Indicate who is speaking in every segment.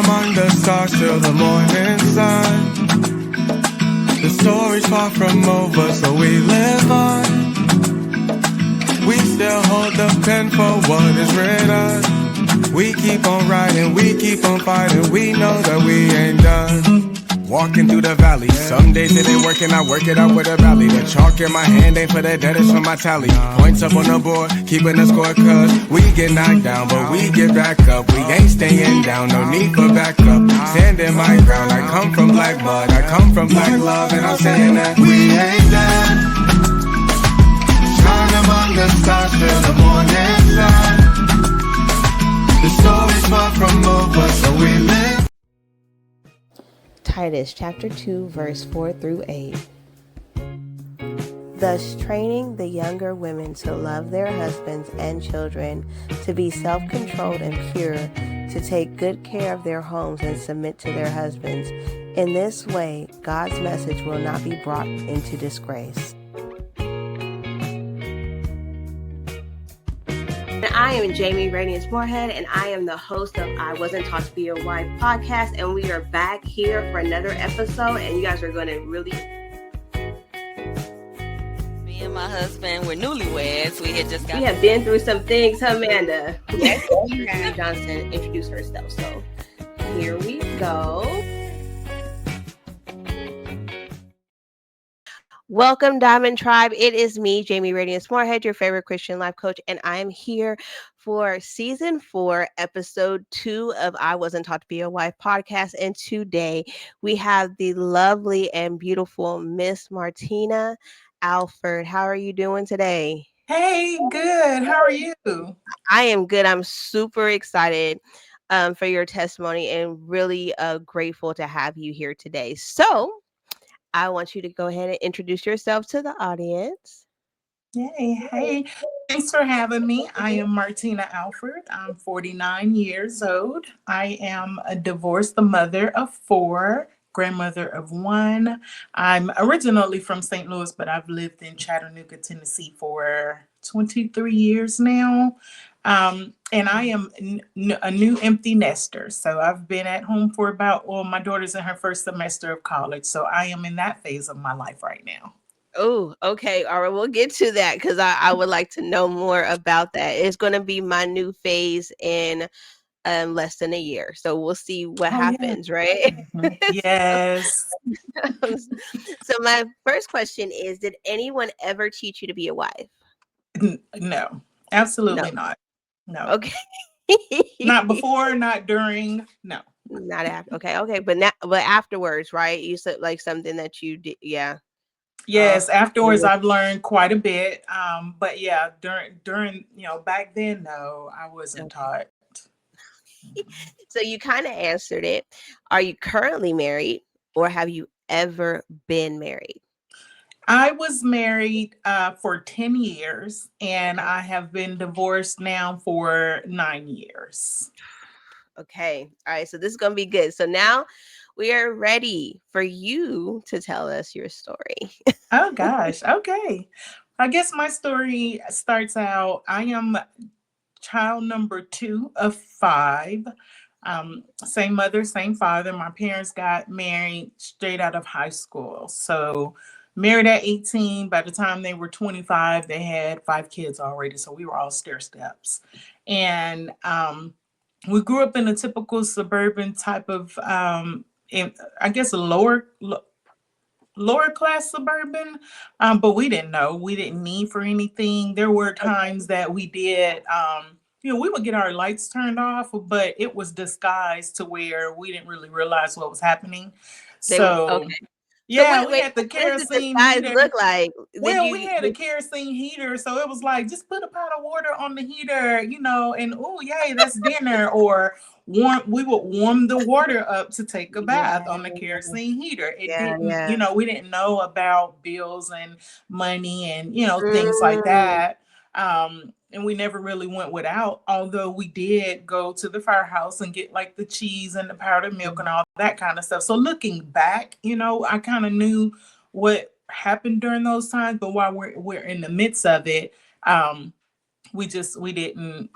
Speaker 1: among the stars till the morning sun. The story's far from over, so we live on. We still hold the pen for what is written. We keep on riding, we keep on fighting. We know that we ain't done. Walking through the valley, some days it ain't working, I work it out with a rally. The chalk in my hand ain't for the dead, it's for my tally. Points up on the board, keeping the score, cause we get knocked down, but we get back up. We ain't staying down, no need for backup. Standing my ground, I come from black blood, I come from black love, and I'm saying that we ain't done. Shine among the stars till the morning sun. The story's far from over, so we live.
Speaker 2: Titus chapter 2 verse 4 through 8. Thus training the younger women to love their husbands and children, to be self-controlled and pure, to take good care of their homes and submit to their husbands. In this way, God's message will not be brought into disgrace. I am Jamie Radiance Moorhead, and I am the host of I Wasn't Taught to Be a Wife podcast, and we are back here for another episode, and you guys are going to really...
Speaker 3: Me and my husband, we're newlyweds. We
Speaker 2: have been through some things, Amanda. Yes, Martina Johnson introduced herself, so here we go. Welcome, Diamond Tribe. It is me, Jamie Radiance Moorhead, your favorite Christian life coach, and I am here for season 4, episode 2 of I Wasn't Taught to Be a Wife podcast. And today we have the lovely and beautiful Miss Martina Alford. How are you doing today?
Speaker 4: Hey, good. How are you?
Speaker 2: I am good. I'm super excited for your testimony and really grateful to have you here today. So I want you to go ahead and introduce yourself to the audience.
Speaker 4: Hey. Thanks for having me. I am Martina Alford. I'm 49 years old. I am a divorced mother of 4, grandmother of 1. I'm originally from St. Louis, but I've lived in Chattanooga, Tennessee for 23 years now. And I am a new empty nester. So I've been at home for my daughter's in her first semester of college. So I am in that phase of my life right now.
Speaker 2: Oh, okay. All right. We'll get to that because I would like to know more about that. It's going to be my new phase in less than a year. So we'll see what happens,
Speaker 4: yeah.
Speaker 2: Right?
Speaker 4: Yes.
Speaker 2: So my first question is, did anyone ever teach you to be a wife?
Speaker 4: No, absolutely not. No.
Speaker 2: Okay.
Speaker 4: Not before, not during. No.
Speaker 2: Not after. Okay. But afterwards, right? You said like something that you did. Yeah.
Speaker 4: Yes. Afterwards, I've learned quite a bit. But yeah, during, back then, no, I wasn't taught.
Speaker 2: So you kind of answered it. Are you currently married, or have you ever been married?
Speaker 4: I was married for 10 years, and I have been divorced now for 9 years.
Speaker 2: Okay. All right. So this is going to be good. So now we are ready for you to tell us your story.
Speaker 4: Oh, gosh. Okay. I guess my story starts out, I am child number 2 of 5. Same mother, same father. My parents got married straight out of high school. So married at 18. By the time they were 25, they had 5 kids already. So we were all stair steps. And we grew up in a typical suburban type of, I guess, a lower class suburban, but we didn't know. We didn't need for anything. There were times that we did, we would get our lights turned off, but it was disguised to where we didn't really realize what was happening. Yeah, we had the kerosene heater.
Speaker 2: Look like?
Speaker 4: We had a kerosene heater, so it was like, just put a pot of water on the heater, and oh yay, that's dinner. Or we would warm the water up to take a bath on the kerosene heater. We didn't know about bills and money and things like that. And we never really went without, although we did go to the firehouse and get like the cheese and the powdered milk and all that kind of stuff. So looking back, I kind of knew what happened during those times, but while we're in the midst of it, we didn't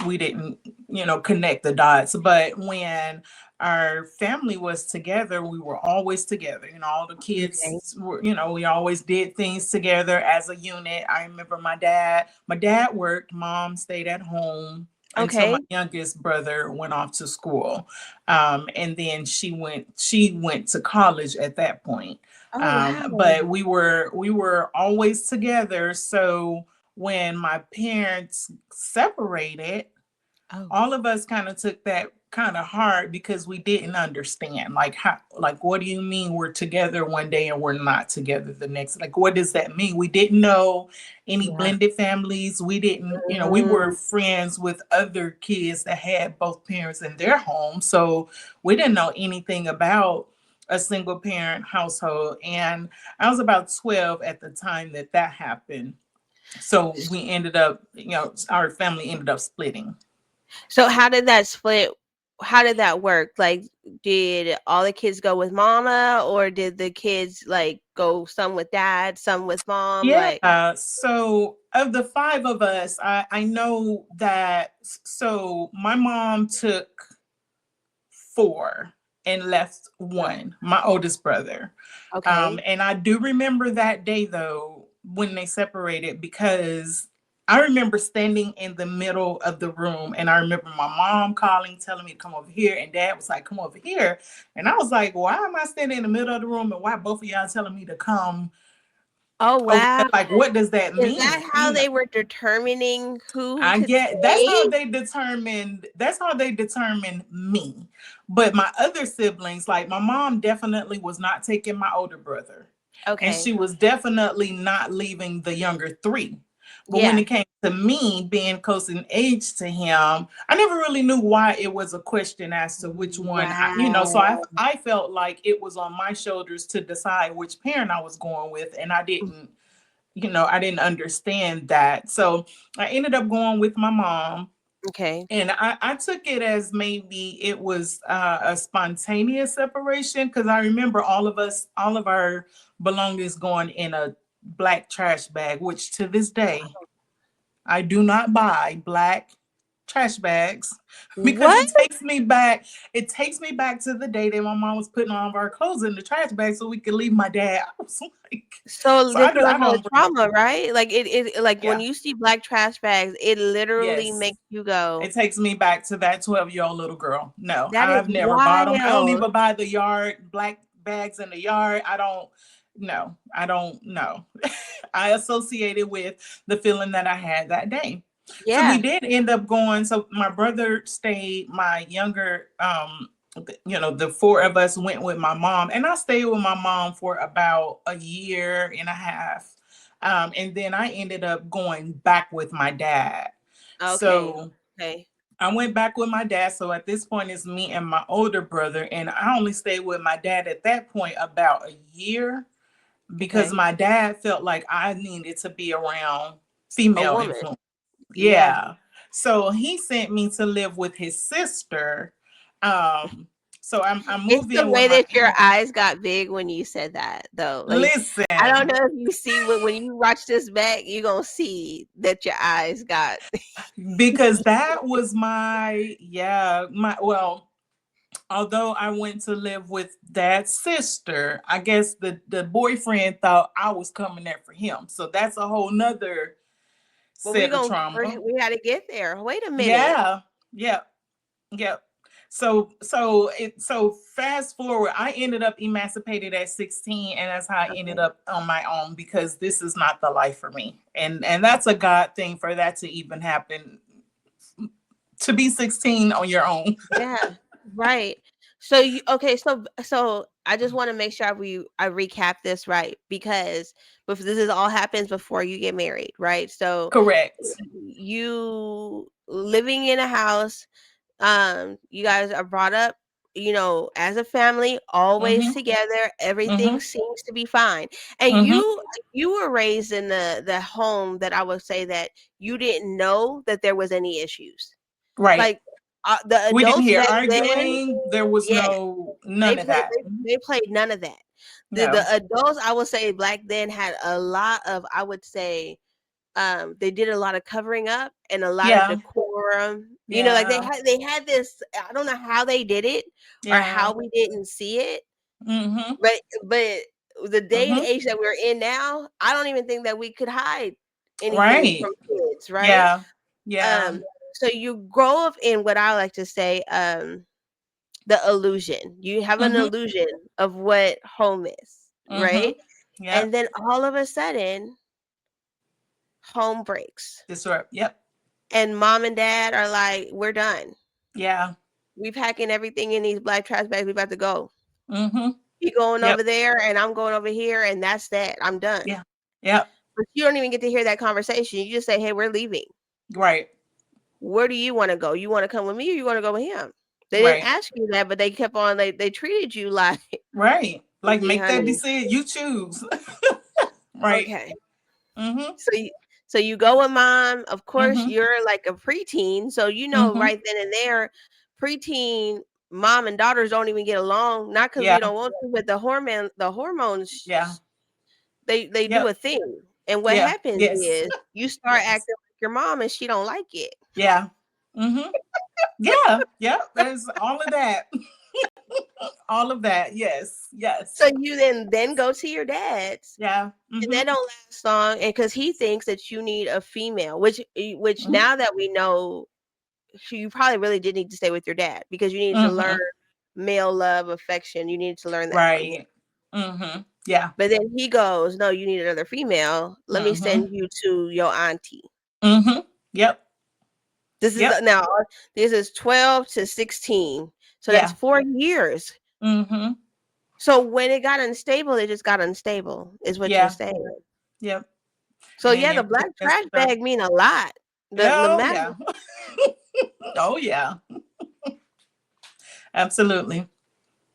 Speaker 4: connect the dots. But when our family was together, we were always together. All the
Speaker 2: Okay.
Speaker 4: kids were, we always did things together as a unit. I remember my dad worked, mom stayed at home until my
Speaker 2: Okay.
Speaker 4: youngest brother went off to school. And then she went to college at that point.
Speaker 2: Oh wow.
Speaker 4: But we were always together. So when my parents separated,
Speaker 2: Oh
Speaker 4: all of us kind of took that kind of hard because we didn't understand, like, how, like, what do you mean we're together one day and we're not together the next? Like, what does that mean? We didn't know any
Speaker 2: yeah.
Speaker 4: blended families. We didn't, we were
Speaker 2: Mm,
Speaker 4: friends with other kids that had both parents in their home, so we didn't know anything about a single parent household. And I was about 12 at the time that happened. So we ended up, our family ended up splitting.
Speaker 2: so how did that split? How did that work? Like, did all the kids go with mama, or did the kids like go some with dad, some with mom? Like,
Speaker 4: Yeah. So of the five of us, I know that. So my mom took four and left one, my oldest brother.
Speaker 2: okay.
Speaker 4: And I do remember that day though when they separated, because I remember standing in the middle of the room, and I remember my mom calling, telling me to come over here, and dad was like, come over here. And I was like, why am I standing in the middle of the room, and why both of y'all telling me to come
Speaker 2: Oh
Speaker 4: over there?
Speaker 2: wow.
Speaker 4: Like, what does that
Speaker 2: Is
Speaker 4: mean?
Speaker 2: that how they were determining who
Speaker 4: I
Speaker 2: could
Speaker 4: get
Speaker 2: stay?
Speaker 4: that's how they determined me. But my other siblings, like my mom definitely was not taking my older brother. And
Speaker 2: Okay.
Speaker 4: she was definitely not leaving the younger three. But when
Speaker 2: Yeah.
Speaker 4: it came to me being close in age to him, I never really knew why it was a question as to which one. So I
Speaker 2: Wow.
Speaker 4: I felt like it was on my shoulders to decide which parent I was going with, and I didn't understand that. So I ended up going with my mom.
Speaker 2: Okay.
Speaker 4: And I took it as maybe it was a spontaneous separation, because I remember all of our belongings going in a black trash bag, which to this day, I do not buy black trash bags because
Speaker 2: What?
Speaker 4: it takes me back to the day that my mom was putting all of our clothes in the trash bag so we could leave my dad. I was like,
Speaker 2: So
Speaker 4: so I, do-
Speaker 2: because
Speaker 4: I
Speaker 2: of the
Speaker 4: don't really,
Speaker 2: trauma, right? Like it like when
Speaker 4: yeah,
Speaker 2: you see black trash bags, it literally
Speaker 4: yes.
Speaker 2: makes you go,
Speaker 4: It takes me back to that 12-year-old little girl. No,
Speaker 2: that is
Speaker 4: I've never bought them. I don't
Speaker 2: wild.
Speaker 4: even buy the yard black bags in the yard. I don't. No, I don't know. I associate it with the feeling that I had that day. So we
Speaker 2: Yeah.
Speaker 4: did end up going. So my brother stayed. My younger, the four of us went with my mom, and I stayed with my mom for about a year and a half. And then I ended up going back with my dad.
Speaker 2: Okay.
Speaker 4: So
Speaker 2: Okay.
Speaker 4: I went back with my dad. So at this point, it's me and my older brother. And I only stayed with my dad at that point about a year, because
Speaker 2: Okay.
Speaker 4: my dad felt like I needed to be around
Speaker 2: A
Speaker 4: female
Speaker 2: woman.
Speaker 4: influence.
Speaker 2: Yeah.
Speaker 4: Yeah. So he sent me to live with his sister. Um, so I
Speaker 2: It's
Speaker 4: moved
Speaker 2: the
Speaker 4: in with
Speaker 2: way
Speaker 4: my
Speaker 2: that your eyes got big when you said that, though. Like, I don't
Speaker 4: listen,
Speaker 2: know if you see when you watch this back, you're gonna see that your eyes got
Speaker 4: because that was well, although I went to live with dad's sister, I guess the boyfriend thought I was coming there for him. So that's a whole nother
Speaker 2: but we
Speaker 4: set of
Speaker 2: gonna
Speaker 4: trauma.
Speaker 2: we gotta get there. Wait a minute.
Speaker 4: Yeah. Yep. Yep. So fast forward, I ended up emancipated at 16, and that's how I ended
Speaker 2: Okay.
Speaker 4: up on my own, because this is not the life for me. And that's a God thing for that to even happen, to be 16 on your own.
Speaker 2: Yeah, right. So you okay, so I just want to make sure I recap this right, because this is all happens before you get married, right? So
Speaker 4: Correct.
Speaker 2: you living in a house, you guys are brought up, as a family, always
Speaker 4: Mm-hmm.
Speaker 2: together, everything
Speaker 4: Mm-hmm.
Speaker 2: seems to be fine. And
Speaker 4: Mm-hmm.
Speaker 2: you were raised in the home that I would say that you didn't know that there was any issues.
Speaker 4: Right.
Speaker 2: Like, the
Speaker 4: We didn't
Speaker 2: adults
Speaker 4: hear
Speaker 2: back then,
Speaker 4: arguing. There was
Speaker 2: yeah,
Speaker 4: none of that.
Speaker 2: they played none of that. The
Speaker 4: No.
Speaker 2: adults, I would say, back then had a lot of, I would say, they did a lot of covering up and a lot of
Speaker 4: Yeah.
Speaker 2: decorum. Like
Speaker 4: Yeah.
Speaker 2: they had this. I don't know how they did it or
Speaker 4: Yeah.
Speaker 2: how we didn't see it,
Speaker 4: Mm-hmm.
Speaker 2: but the day and
Speaker 4: Mm-hmm.
Speaker 2: age that we're in now, I don't even think that we could hide anything
Speaker 4: Right.
Speaker 2: from kids, right?
Speaker 4: Yeah. Yeah.
Speaker 2: Um, so you grow up in what I like to say, the illusion. You have an
Speaker 4: Mm-hmm.
Speaker 2: illusion of what home is,
Speaker 4: Mm-hmm.
Speaker 2: right? And
Speaker 4: Yep.
Speaker 2: then all of a sudden, home breaks.
Speaker 4: Disrupt. Yep.
Speaker 2: And mom and dad are like, we're done.
Speaker 4: Yeah.
Speaker 2: We packing everything in these black trash bags. We about to go.
Speaker 4: Mm-hmm.
Speaker 2: You going
Speaker 4: Yep.
Speaker 2: over there and I'm going over here and that's that. I'm done.
Speaker 4: Yeah. Yep.
Speaker 2: But you don't even get to hear that conversation. You just say, hey, we're leaving.
Speaker 4: Right.
Speaker 2: Where do you want to go? You want to come with me or you want to go with him? They didn't
Speaker 4: Right.
Speaker 2: ask you that, but they kept on, they treated you like,
Speaker 4: Right. Like
Speaker 2: me,
Speaker 4: make that
Speaker 2: honey.
Speaker 4: decision. You choose. Right.
Speaker 2: Okay.
Speaker 4: Mm-hmm.
Speaker 2: So you go with mom. Of course,
Speaker 4: Mm-hmm.
Speaker 2: you're like a preteen. So
Speaker 4: Mm-hmm.
Speaker 2: right then and there, preteen mom and daughters don't even get along. Not because we
Speaker 4: Yeah.
Speaker 2: don't want to, but the hormones
Speaker 4: Yeah.
Speaker 2: they do
Speaker 4: Yep.
Speaker 2: a thing. And what
Speaker 4: Yeah.
Speaker 2: happens
Speaker 4: Yes.
Speaker 2: is you start
Speaker 4: Yes.
Speaker 2: acting like your mom and she don't like it.
Speaker 4: Yeah. Mm-hmm. Yeah. Yep. There's all of that. All of that. Yes. Yes.
Speaker 2: So you then go to your dad's.
Speaker 4: Yeah.
Speaker 2: And
Speaker 4: Mm-hmm.
Speaker 2: that don't last long, and because he thinks that you need a female, which
Speaker 4: Mm-hmm.
Speaker 2: now that we know, you probably really did need to stay with your dad because you need to learn
Speaker 4: Mm-hmm.
Speaker 2: male love, affection. You need to learn that from him.
Speaker 4: Right. Mm-hmm. Yeah.
Speaker 2: But then he goes, "No, you need another female. Let me
Speaker 4: Mm-hmm.
Speaker 2: send you to your auntie."
Speaker 4: Mm-hmm. Yep.
Speaker 2: This is
Speaker 4: Yep.
Speaker 2: now this is 12 to 16. So that's
Speaker 4: Yeah.
Speaker 2: 4 years.
Speaker 4: Mm-hmm.
Speaker 2: So when it got unstable, it just got unstable, is what you're
Speaker 4: Yeah.
Speaker 2: saying.
Speaker 4: Yep.
Speaker 2: So
Speaker 4: And then
Speaker 2: yeah, the
Speaker 4: everything
Speaker 2: black
Speaker 4: messed
Speaker 2: trash
Speaker 4: up.
Speaker 2: bag mean a lot. The
Speaker 4: Oh
Speaker 2: matter.
Speaker 4: yeah. Oh yeah. Absolutely.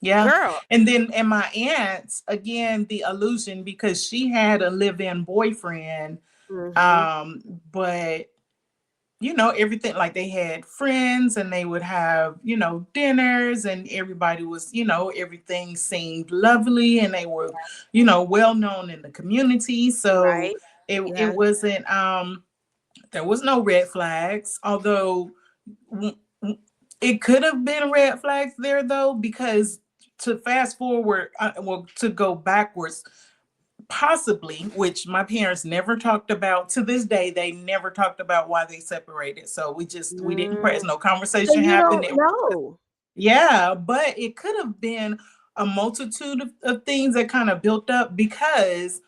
Speaker 4: Yeah.
Speaker 2: Girl.
Speaker 4: And my aunt, again, the illusion because she had a live-in boyfriend.
Speaker 2: Mhm.
Speaker 4: But everything like they had friends and they would have, dinners and everybody was, everything seemed lovely and they were, well known in the community. So
Speaker 2: Right.
Speaker 4: it
Speaker 2: Yeah.
Speaker 4: wasn't there was no red flags, although w- it could have been red flags there though, because to fast forward, to go backwards, possibly, which my parents never talked about to this day, they never talked about why they separated. So we didn't press,
Speaker 2: Mm.
Speaker 4: no
Speaker 2: So
Speaker 4: conversation
Speaker 2: you
Speaker 4: happened.
Speaker 2: don't know.
Speaker 4: Yeah, but it could have been a multitude of things that kind of built up because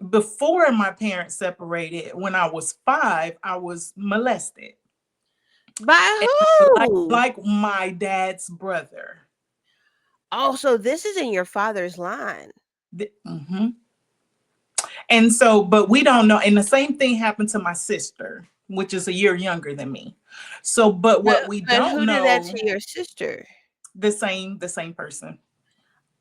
Speaker 4: before my parents separated, when I was 5, I was molested.
Speaker 2: By
Speaker 4: like
Speaker 2: who?
Speaker 4: like my dad's brother.
Speaker 2: Oh, so this is in your father's line.
Speaker 4: Mhm. And so, but we don't know. And the same thing happened to my sister, which is a year younger than me. So, but what we
Speaker 2: But
Speaker 4: don't
Speaker 2: who did that
Speaker 4: know,
Speaker 2: to your sister?
Speaker 4: the same person.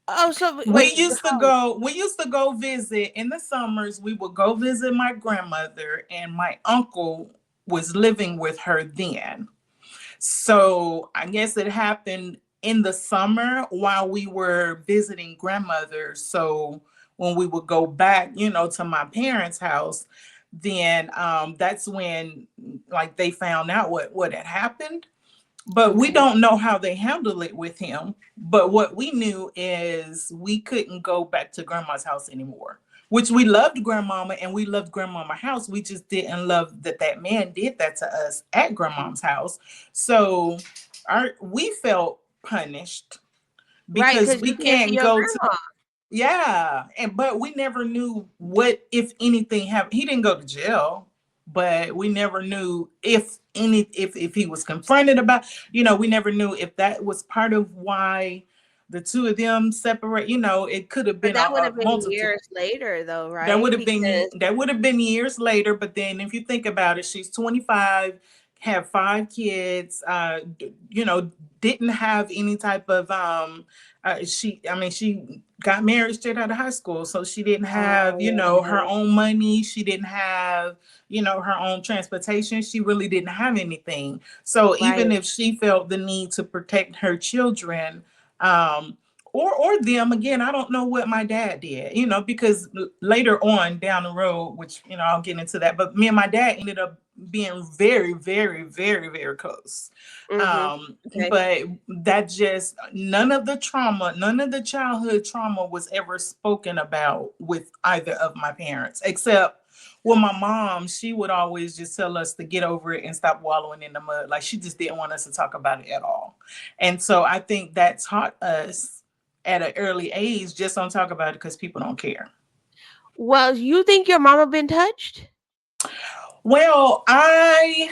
Speaker 2: Oh, so
Speaker 4: We
Speaker 2: wait.
Speaker 4: used to go visit in the summers. We would go visit my grandmother, and my uncle was living with her then. So I guess it happened in the summer while we were visiting grandmother. So when we would go back, to my parents' house, then that's when like they found out what had happened. But we
Speaker 2: Okay.
Speaker 4: don't know how they handled it with him. But what we knew is we couldn't go back to grandma's house anymore. Which we loved grandmama and we loved grandmama house. We just didn't love that man did that to us at grandma's house. So we felt punished
Speaker 2: Right,
Speaker 4: because
Speaker 2: because
Speaker 4: we
Speaker 2: you can't see
Speaker 4: can't
Speaker 2: your
Speaker 4: go to,
Speaker 2: grandma.
Speaker 4: yeah, but we never knew what if anything happened. He didn't go to jail, but we never knew if he was confronted about, we never knew if that was part of why the two of them separate. It could have
Speaker 2: But
Speaker 4: been
Speaker 2: that would
Speaker 4: a
Speaker 2: have been
Speaker 4: multitude.
Speaker 2: years later, though,
Speaker 4: That would
Speaker 2: right?
Speaker 4: have been
Speaker 2: Because
Speaker 4: that would have been years later, but then if you think about it, she's 25, have 5 kids, didn't have any type of she got married straight out of high school, so she didn't have, her
Speaker 2: oh,
Speaker 4: own money, she didn't have, her own transportation, she really didn't have anything. So
Speaker 2: right.
Speaker 4: even if she felt the need to protect her children, um or them again. I don't know what my dad did, because later on down the road, which I'll get into that, but me and my dad ended up being very, very, very, very close.
Speaker 2: Mm-hmm. Okay.
Speaker 4: But that just none of the trauma, none of the childhood trauma was ever spoken about with either of my parents, except well, my mom, she would always just tell us to get over it and stop wallowing in the mud. Like she just didn't want us to talk about it at all. And so I think that taught us at an early age, just don't talk about it because people don't care.
Speaker 2: Well, you think your mama been touched?
Speaker 4: Well, I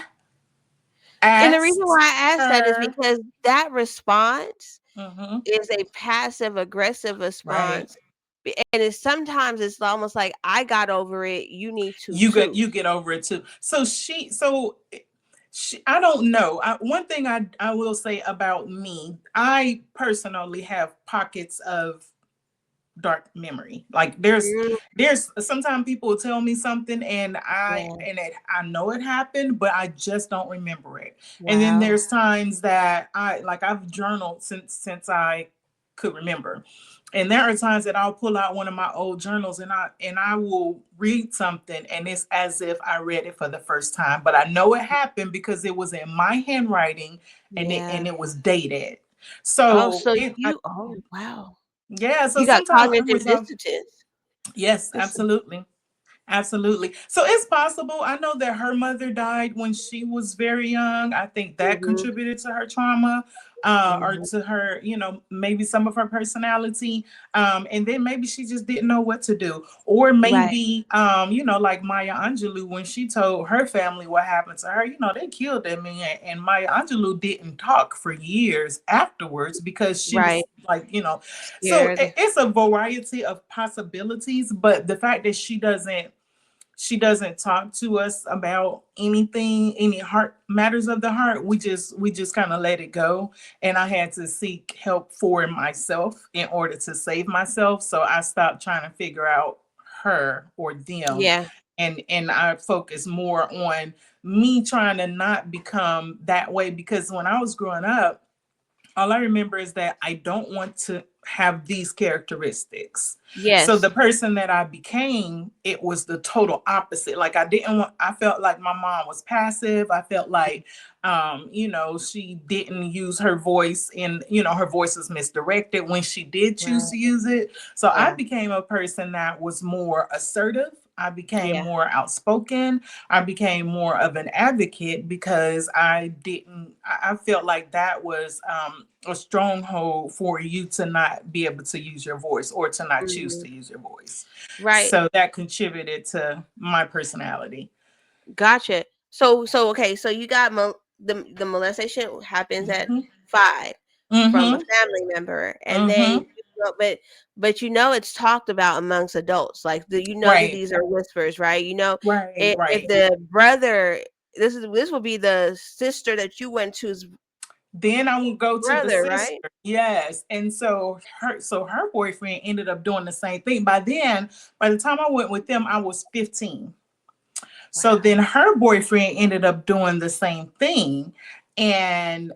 Speaker 2: And the reason why
Speaker 4: asked
Speaker 2: I asked that is
Speaker 4: her.
Speaker 2: because that response
Speaker 4: Mhm.
Speaker 2: is a passive aggressive
Speaker 4: Right.
Speaker 2: response. And it's sometimes it's almost like I got over it, you need to
Speaker 4: You
Speaker 2: too.
Speaker 4: get over it too. I don't know. One thing I will say about me, I personally have pockets of dark memory. Like
Speaker 2: Mm,
Speaker 4: there's sometimes people will tell me something and
Speaker 2: yeah.
Speaker 4: I know it happened, but I just don't remember it. And then
Speaker 2: Wow.
Speaker 4: there's times that I've journaled since I could remember. And there are times that I'll pull out one of my old journals and I will read something and it's as if I read it for the first time. But I know it happened because it was in my handwriting and
Speaker 2: Yeah.
Speaker 4: it was dated.
Speaker 2: Oh,
Speaker 4: So
Speaker 2: so
Speaker 4: it I,
Speaker 2: you oh wow.
Speaker 4: yeah, so
Speaker 2: You got
Speaker 4: sometimes I
Speaker 2: cognitive
Speaker 4: resolve.
Speaker 2: dissonance.
Speaker 4: Yes,
Speaker 2: This is
Speaker 4: absolutely. Absolutely. So it's possible. I know that her mother died when she was very young. I think that
Speaker 2: mhm,
Speaker 4: contributed to her trauma, or
Speaker 2: mhm.
Speaker 4: to her, maybe some of her personality. And then maybe she just didn't know what to do. Or
Speaker 2: Right,
Speaker 4: maybe, like Maya Angelou, when she told her family what happened to her, they killed that man. And Maya Angelou didn't talk for years afterwards because she
Speaker 2: right.
Speaker 4: was like, so
Speaker 2: Scared.
Speaker 4: it's a variety of possibilities, but the fact that she doesn't talk to us about anything, any heart matters of the heart. We just kind of let it go. And I had to seek help for myself in order to save myself. So I stopped trying to figure out her or them.
Speaker 2: Yeah.
Speaker 4: And I focus more on me trying to not become that way, because when I was growing up, all I remember is that I don't want to have these characteristics. So the
Speaker 2: Yes.
Speaker 4: person that I became, it was the total opposite. Like I felt like my mom was passive. I felt like, she didn't use her voice, and, her voice was misdirected when she did choose
Speaker 2: Right.
Speaker 4: to use it. So I
Speaker 2: Yeah.
Speaker 4: became a person that was more assertive. I became
Speaker 2: Yeah.
Speaker 4: more outspoken. I became more of an advocate because I didn't, I felt like that was a stronghold for you to not be able to use your voice or to not choose
Speaker 2: Mhm.
Speaker 4: to use your voice.
Speaker 2: Right.
Speaker 4: So that contributed to my personality.
Speaker 2: Gotcha. So okay, so you got the molestation happens at
Speaker 4: Mm-hmm.
Speaker 2: 5 from a
Speaker 4: Mm-hmm.
Speaker 2: family member, and then
Speaker 4: Mm-hmm.
Speaker 2: but it's talked about amongst adults, like that
Speaker 4: Right.
Speaker 2: these are whispers, right?
Speaker 4: Right.
Speaker 2: If
Speaker 4: Right.
Speaker 2: the brother, this will be the sister that you went to's
Speaker 4: Then I would go to the
Speaker 2: brother, right?
Speaker 4: sister. Yes. And so her boyfriend ended up doing the same thing. By the time I went with them, I was 15. So then
Speaker 2: Wow.
Speaker 4: her boyfriend ended up doing the same thing. And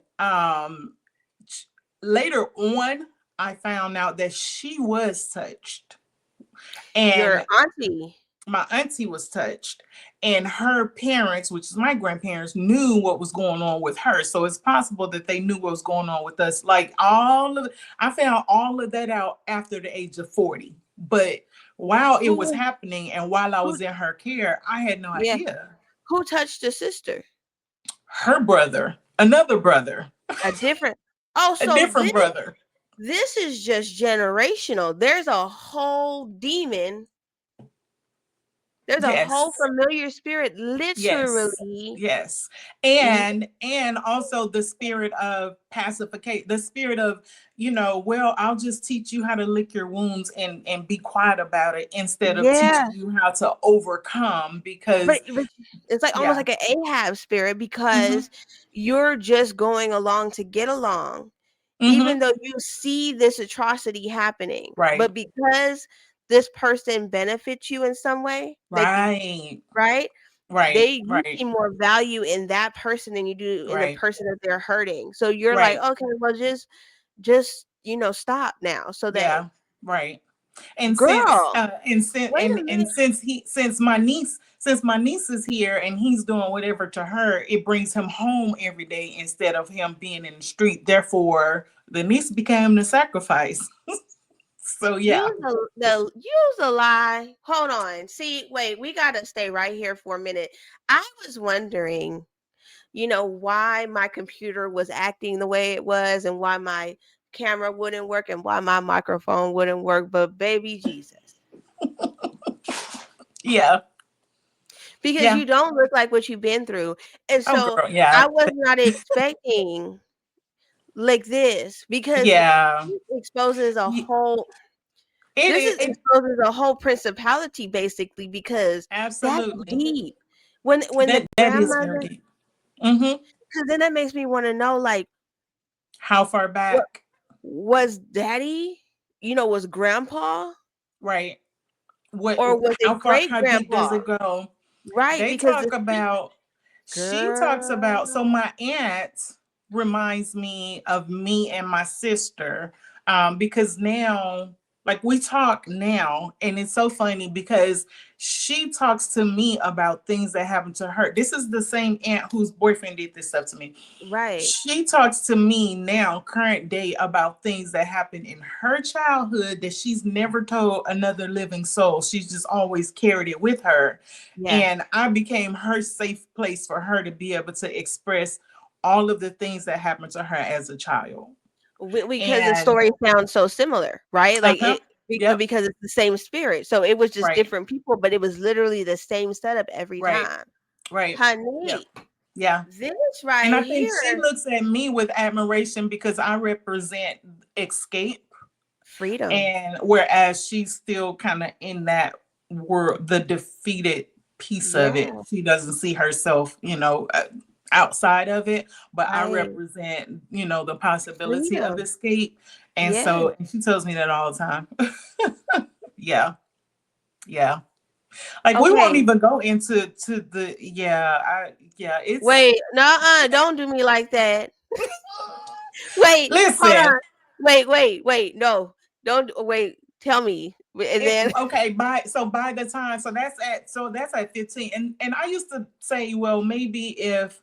Speaker 4: later on, I found out that she was touched.
Speaker 2: Your
Speaker 4: And
Speaker 2: auntie.
Speaker 4: my auntie was touched, and her parents, which is my grandparents, knew what was going on with her. So it's possible that they knew what was going on with us. Like I found all of that out after the age of 40. But while it was
Speaker 2: Who
Speaker 4: happening and while I
Speaker 2: who
Speaker 4: was in her care, I had no
Speaker 2: yeah.
Speaker 4: idea.
Speaker 2: Who touched the sister?
Speaker 4: Her brother, another brother,
Speaker 2: A different Oh,
Speaker 4: a
Speaker 2: so
Speaker 4: different brother.
Speaker 2: this is just generational. There's a whole
Speaker 4: Yes.
Speaker 2: familiar spirit
Speaker 4: Yes.
Speaker 2: literally.
Speaker 4: Yes.
Speaker 2: l-
Speaker 4: And also the spirit of pacification, the spirit of, well, I'll just teach you how to lick your wounds and be quiet about it instead of
Speaker 2: Yeah.
Speaker 4: teaching you how to overcome, because
Speaker 2: But it's like almost
Speaker 4: yeah.
Speaker 2: like an Ahab spirit,
Speaker 4: Mhm.
Speaker 2: because you're just going along to get along, even
Speaker 4: Mhm.
Speaker 2: though you see this atrocity happening.
Speaker 4: Right.
Speaker 2: But because this person benefits you in some way,
Speaker 4: Right.
Speaker 2: right?
Speaker 4: Right.
Speaker 2: You see
Speaker 4: Right.
Speaker 2: more value in that person than you do in the
Speaker 4: Right.
Speaker 2: person that they're hurting. So you're like,
Speaker 4: Right.
Speaker 2: okay, well, just stop now so that
Speaker 4: Yeah, right. And since
Speaker 2: girl, wait a minute.
Speaker 4: since my niece is here and he's doing whatever to her, it brings him home every day instead of him being in the street. Therefore, the niece became the sacrifice. So yeah.
Speaker 2: Use a lie. Hold on. See, wait, we gotta stay right here for a minute. I was wondering, why my computer was acting the way it was and why my camera wouldn't work and why my microphone wouldn't work. But baby Jesus.
Speaker 4: Yeah.
Speaker 2: Because
Speaker 4: Yeah.
Speaker 2: you don't look like what you've been through. And
Speaker 4: Oh
Speaker 2: so
Speaker 4: girl, yeah.
Speaker 2: I was not expecting like this because
Speaker 4: Yeah.
Speaker 2: it exposes a
Speaker 4: Ye-
Speaker 2: whole
Speaker 4: It
Speaker 2: this
Speaker 4: is
Speaker 2: is
Speaker 4: it,
Speaker 2: exposes a whole principality basically because that's
Speaker 4: absolutely.
Speaker 2: deep. When the
Speaker 4: That is very
Speaker 2: grandmother,
Speaker 4: deep. Mm-hmm.
Speaker 2: because then that makes me want to know, like,
Speaker 4: How far
Speaker 2: what
Speaker 4: back?
Speaker 2: was daddy, was grandpa,
Speaker 4: Right. What
Speaker 2: or was
Speaker 4: how
Speaker 2: it
Speaker 4: far
Speaker 2: great
Speaker 4: how deep does
Speaker 2: grandpa?
Speaker 4: it go?
Speaker 2: Right,
Speaker 4: They
Speaker 2: because the
Speaker 4: talk about she talks about, so
Speaker 2: girl,
Speaker 4: my aunt reminds me of me and my sister, because now, like, we talk now and it's so funny because she talks to me about things that happened to her. This is the same aunt whose boyfriend did this stuff to me.
Speaker 2: right,
Speaker 4: She talks to me now, current day, about things that happened in her childhood that she's never told another living soul. She's just always carried it with her.
Speaker 2: yeah.
Speaker 4: And I became her safe place for her to be able to express all of the things that happened to her as a child.
Speaker 2: Because the
Speaker 4: And
Speaker 2: story sounds so similar, right? Like
Speaker 4: uh-huh.
Speaker 2: it
Speaker 4: Yep.
Speaker 2: because it's the same spirit. So it was just
Speaker 4: Right.
Speaker 2: different people, but it was literally the same setup every
Speaker 4: Right.
Speaker 2: time.
Speaker 4: Right. Yep.
Speaker 2: Honey,
Speaker 4: Yeah.
Speaker 2: this
Speaker 4: And
Speaker 2: right
Speaker 4: I think
Speaker 2: here,
Speaker 4: she looks at me with admiration because I represent escape.
Speaker 2: freedom.
Speaker 4: And whereas she's still kind of in that world, the defeated piece of it,
Speaker 2: Yeah,
Speaker 4: she doesn't see herself, outside of it. But I
Speaker 2: right.
Speaker 4: represent, the possibility of
Speaker 2: Freedom.
Speaker 4: escape. And
Speaker 2: Yeah.
Speaker 4: so, and she tells me that all the time. Yeah, yeah. Like, we won't
Speaker 2: Okay.
Speaker 4: even go into the, yeah, it's
Speaker 2: Wait. Nuh-uh. Don't do me like that. Wait. Hold
Speaker 4: listen.
Speaker 2: on. Wait. No. Don't wait. Tell me. And then
Speaker 4: Okay, by the time, that's at 15. And I used to say, well, maybe if,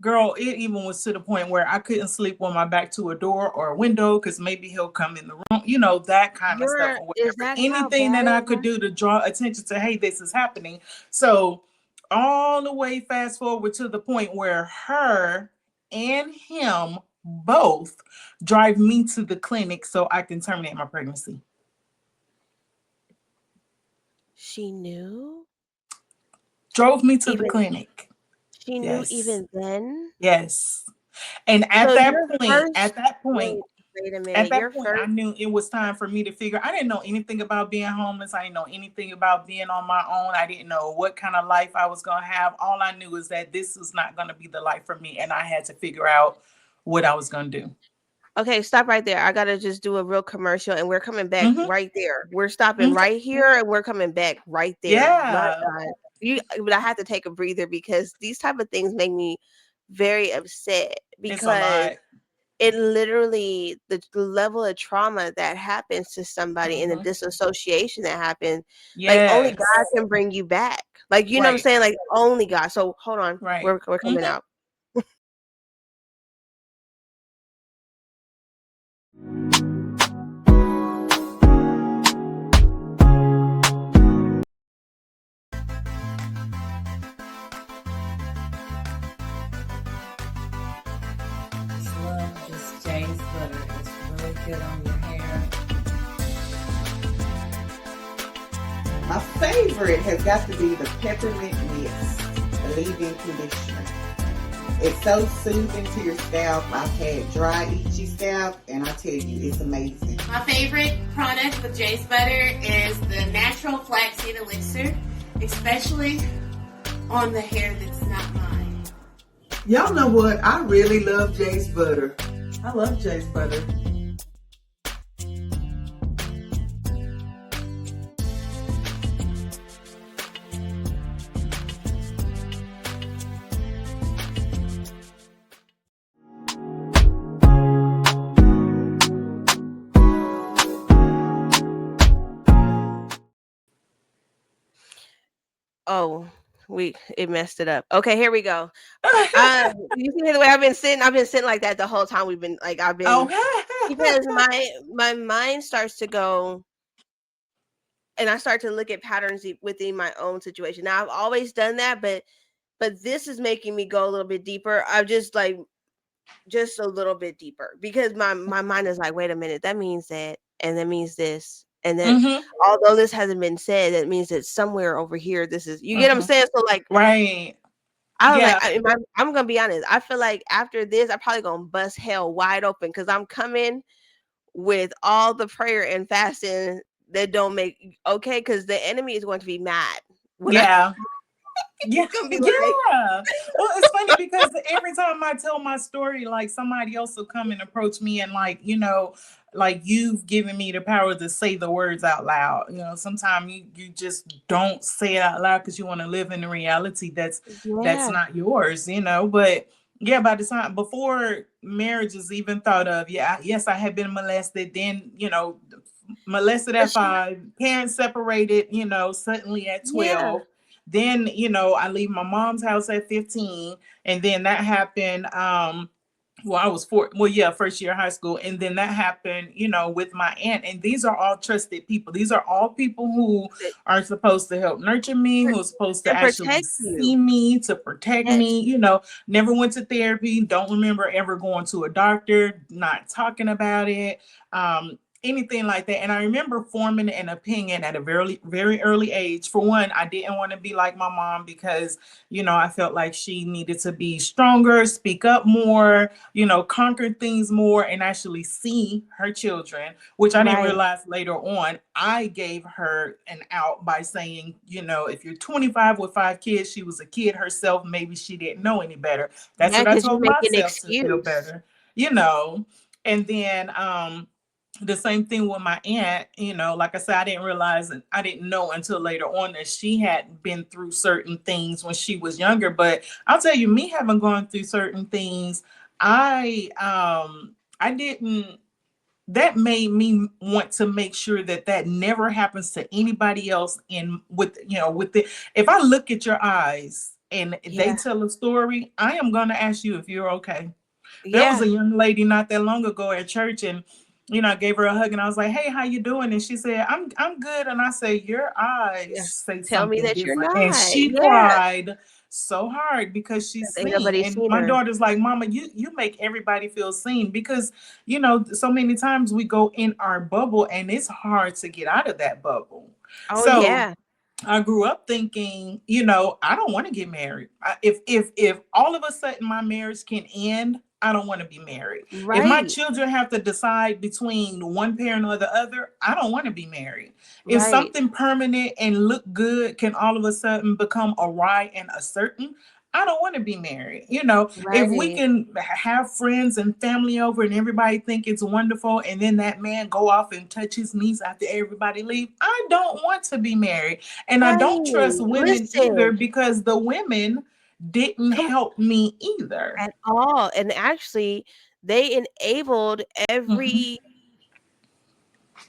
Speaker 4: girl, it even was to the point where I couldn't sleep on my back to a door or a window because maybe he'll come in the room, that kind of stuff or
Speaker 2: is
Speaker 4: whatever.
Speaker 2: that how
Speaker 4: Anything
Speaker 2: bad
Speaker 4: that I
Speaker 2: it
Speaker 4: could
Speaker 2: was?
Speaker 4: do to draw attention to, hey, this is happening. So all the way fast forward to the point where her and him both drive me to the clinic so I can terminate my pregnancy.
Speaker 2: She knew?
Speaker 4: Drove me to the
Speaker 2: Even
Speaker 4: clinic.
Speaker 2: she knew
Speaker 4: Yes.
Speaker 2: even then?
Speaker 4: Yes. And
Speaker 2: So your first wait a
Speaker 4: at
Speaker 2: minute.
Speaker 4: that
Speaker 2: Your
Speaker 4: point, I
Speaker 2: first
Speaker 4: knew it was time for me to figure. I didn't know anything about being homeless. I didn't know anything about being on my own. I didn't know what kind of life I was going to have. All I knew is that this was not going to be the life for me. And I had to figure out what I was going to do.
Speaker 2: Okay, stop right there. I gotta just do a real commercial and we're coming back
Speaker 4: Mm-hmm.
Speaker 2: right there. We're stopping
Speaker 4: Okay.
Speaker 2: right here and we're coming back right there. My
Speaker 4: Yeah.
Speaker 2: God. But I have to take a breather because these type of things make me very upset
Speaker 4: It's a
Speaker 2: because
Speaker 4: lot.
Speaker 2: it literally the level of trauma that happens to somebody and the
Speaker 4: Mm-hmm.
Speaker 2: disassociation that happens, like only
Speaker 4: Yes.
Speaker 2: God can bring you back. Like you know what I'm
Speaker 4: Right.
Speaker 2: saying? Like only God. So hold on.
Speaker 4: Right.
Speaker 2: We're coming
Speaker 4: Mm-hmm.
Speaker 2: out.
Speaker 5: Just love this James butter. It's really good on your hair.
Speaker 6: My favorite has got to be the peppermint mist leave-in conditioner. It's so soothing to your scalp. I've had dry, itchy scalp, and I tell you, it's amazing.
Speaker 7: My favorite product with Jace Butter is the natural flaxseed elixir, especially on the hair that's not mine.
Speaker 6: Y'all know what? I really love Jace butter. I love Jace butter.
Speaker 2: Oh, it messed it up. Okay, here we go. Uh, you see the way I've been sitting? I've been sitting like that the whole time. I've been because
Speaker 4: Oh.
Speaker 2: my mind starts to go, and I start to look at patterns within my own situation. Now I've always done that, but this is making me go a little bit deeper. I'm just like just a little bit deeper because my mind is like, wait a minute, that means that, and that means this, and then
Speaker 4: Mhm.
Speaker 2: although this hasn't been said, that means that somewhere over here, this is, you get what I'm
Speaker 4: Mhm.
Speaker 2: saying? So like,
Speaker 4: Right.
Speaker 2: I was like,
Speaker 4: Yeah.
Speaker 2: I'm gonna be honest. I feel like after this, I'm probably gonna bust hell wide open because I'm coming with all the prayer and fasting that don't make okay because the enemy is going to be mad when I
Speaker 4: Yeah. Yeah,
Speaker 2: he's gonna be like,
Speaker 4: yeah. Well, it's funny because every time I tell my story, like somebody else will come and approach me and like, like you've given me the power to say the words out loud. Sometimes you just don't say it out loud because you want to live in the reality that's
Speaker 2: yeah,
Speaker 4: not yours. But yeah, by the time before marriage is even thought of, yeah, yes, I had been molested, then, molested
Speaker 2: but
Speaker 4: at 5, parents separated, suddenly at
Speaker 2: yeah,
Speaker 4: 12. Then, I leave my mom's house at 15, and then that happened. Well, I was four. Well, yeah, first year of high school, and then that happened, with my aunt. And these are all trusted people. These are all people who
Speaker 2: that-
Speaker 4: are supposed to help nurture me, who are supposed to
Speaker 2: and
Speaker 4: actually
Speaker 2: protect
Speaker 4: see
Speaker 2: you.
Speaker 4: me, to protect
Speaker 2: Yes,
Speaker 4: me. Never went to therapy. Don't remember ever going to a doctor. Not talking about it. Anything like that. And I remember forming an opinion at a very, very early age. For one, I didn't want to be like my mom because, I felt like she needed to be stronger, speak up more, conquer things more, and actually see her children, which I didn't
Speaker 2: right.
Speaker 4: realize later on. I gave her an out by saying, if you're 25 with 5 kids, she was a kid herself. Maybe she didn't know any better. That's
Speaker 2: Yeah,
Speaker 4: what I
Speaker 2: because you
Speaker 4: told
Speaker 2: make an
Speaker 4: myself to feel
Speaker 2: excuse.
Speaker 4: better, you know. And then, the same thing with my aunt, like I said, I didn't realize and I didn't know until later on that she had been through certain things when she was younger. But I'll tell you, me having gone through certain things, I didn't that made me want to make sure that never happens to anybody else. In with with the if I look at your eyes and they
Speaker 2: Yeah,
Speaker 4: tell a story, I am going to ask you if you're okay. There was
Speaker 2: yeah,
Speaker 4: a young lady not that long ago at church, and I gave her a hug and I was like, "Hey, how you doing?" And she said, "I'm good." And I said, "Your eyes
Speaker 2: yeah.
Speaker 4: say
Speaker 2: Tell me
Speaker 4: something
Speaker 2: that you're
Speaker 4: different." And
Speaker 2: not.
Speaker 4: she
Speaker 2: Yeah,
Speaker 4: cried so hard because she's
Speaker 2: 'cause ain't
Speaker 4: seen.
Speaker 2: nobody
Speaker 4: And
Speaker 2: seen
Speaker 4: my
Speaker 2: her.
Speaker 4: daughter's like, "Mama, you make everybody feel seen because so many times we go in our bubble and it's hard to get out of that bubble."
Speaker 2: Oh
Speaker 4: So
Speaker 2: yeah,
Speaker 4: I grew up thinking, I don't want to get married. If all of a sudden my marriage can end, I don't want to be married. If my
Speaker 2: right,
Speaker 4: children have to decide between one parent or the other, I don't want to be married. If
Speaker 2: right,
Speaker 4: something permanent and look good can all of a sudden become awry and uncertain, I don't want to be married. If we
Speaker 2: right,
Speaker 4: can have friends and family over and everybody think it's wonderful, and then that man go off and touch his niece after everybody leave, I don't want to be married. And I don't
Speaker 2: right.
Speaker 4: trust women either
Speaker 2: Listen,
Speaker 4: because the women didn't
Speaker 2: come
Speaker 4: help me either.
Speaker 2: at all, and actually, they enabled
Speaker 4: Mhm.
Speaker 2: every.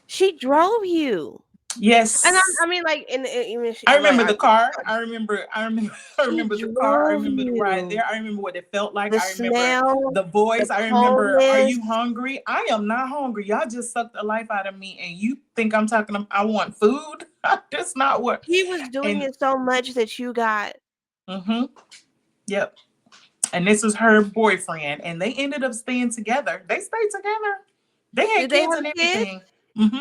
Speaker 2: She drove you, and
Speaker 4: Yes.
Speaker 2: I mean, like, even
Speaker 4: I
Speaker 2: like,
Speaker 4: remember the car. I remember I
Speaker 2: she
Speaker 4: remember the car. I
Speaker 2: drove
Speaker 4: remember the ride
Speaker 2: you.
Speaker 4: there. I remember what it felt like.
Speaker 2: The
Speaker 4: I remember
Speaker 2: smell,
Speaker 4: the
Speaker 2: the
Speaker 4: voice. I remember, are
Speaker 2: coldness.
Speaker 4: you hungry? I am not hungry. Y'all just sucked the life out of me, and you think I'm talking I want food? That's not what.
Speaker 2: He was doing
Speaker 4: And
Speaker 2: it so much that you got.
Speaker 4: mhm. Yep. And this is her boyfriend, and they ended up staying together. They stayed together. They had
Speaker 2: Did they
Speaker 4: kids
Speaker 2: have
Speaker 4: and
Speaker 2: kids?
Speaker 4: everything. Hmm.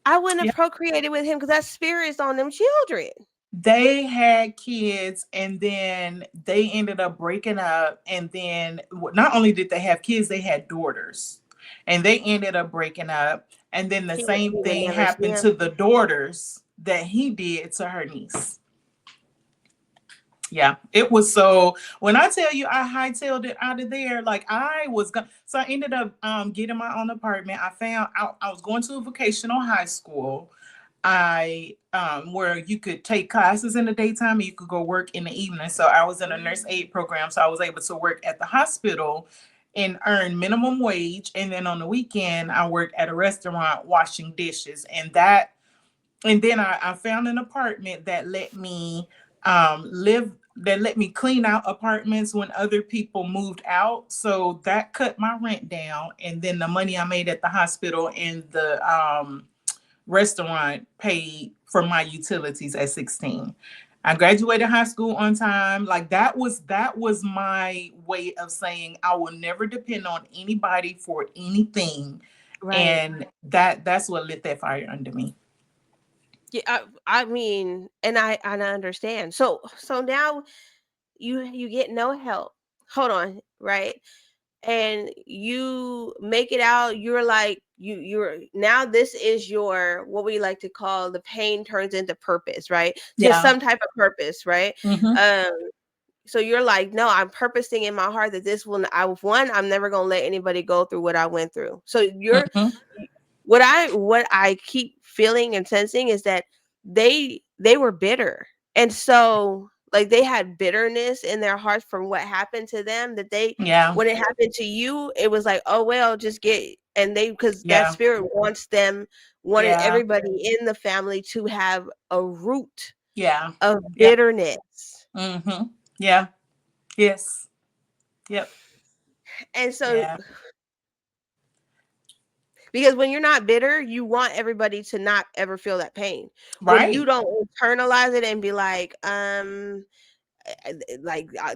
Speaker 2: I wouldn't have
Speaker 4: Yeah.
Speaker 2: procreated with him because that spirit is on them children.
Speaker 4: They had kids, and then they ended up breaking up. And then not only did they have kids, they had daughters, and they ended up breaking up. And then the same
Speaker 2: He would
Speaker 4: thing
Speaker 2: never see
Speaker 4: happened
Speaker 2: him.
Speaker 4: to the daughters that he did to her niece. Yeah, it was so. When I tell you, I hightailed it out of there. Like I was going, so I ended up getting my own apartment. I found out I was going to a vocational high school. I where you could take classes in the daytime and you could go work in the evening. So I was in a nurse aid program, so I was able to work at the hospital and earn minimum wage. And then on the weekend, I worked at a restaurant washing dishes, and then I found an apartment that let me Live They let me clean out apartments when other people moved out. So that cut my rent down. And then the money I made at the hospital and the restaurant paid for my utilities at 16. I graduated high school on time. Like that was my way of saying I will never depend on anybody for anything.
Speaker 2: Right.
Speaker 4: And that's what lit that fire under me.
Speaker 2: Yeah, I mean, and I understand. So now you get no help. Hold on, right? And you make it out. You're like you're now. This is your what we like to call the pain turns into purpose, right? To
Speaker 4: Yeah.
Speaker 2: some type of purpose, right?
Speaker 4: Mm-hmm.
Speaker 2: Um. So you're like, no, I'm purposing in my heart that this will. I'm never gonna let anybody go through what I went through. So you're
Speaker 4: Mm-hmm.
Speaker 2: what I keep feeling and sensing is that they were bitter. And so like they had bitterness in their hearts from what happened to them, that they
Speaker 4: Yeah.
Speaker 2: when it happened to you, it was like, oh well, just get, and they, because that
Speaker 4: Yeah.
Speaker 2: spirit wanted
Speaker 4: Yeah.
Speaker 2: everybody in the family to have a root
Speaker 4: Yeah.
Speaker 2: of
Speaker 4: Yeah.
Speaker 2: bitterness.
Speaker 4: Mm-hmm. Yeah. Yes. Yep.
Speaker 2: And so
Speaker 4: Yeah.
Speaker 2: because when you're not bitter, you want everybody to not ever feel that pain. When you
Speaker 4: Right.
Speaker 2: don't internalize it and be like,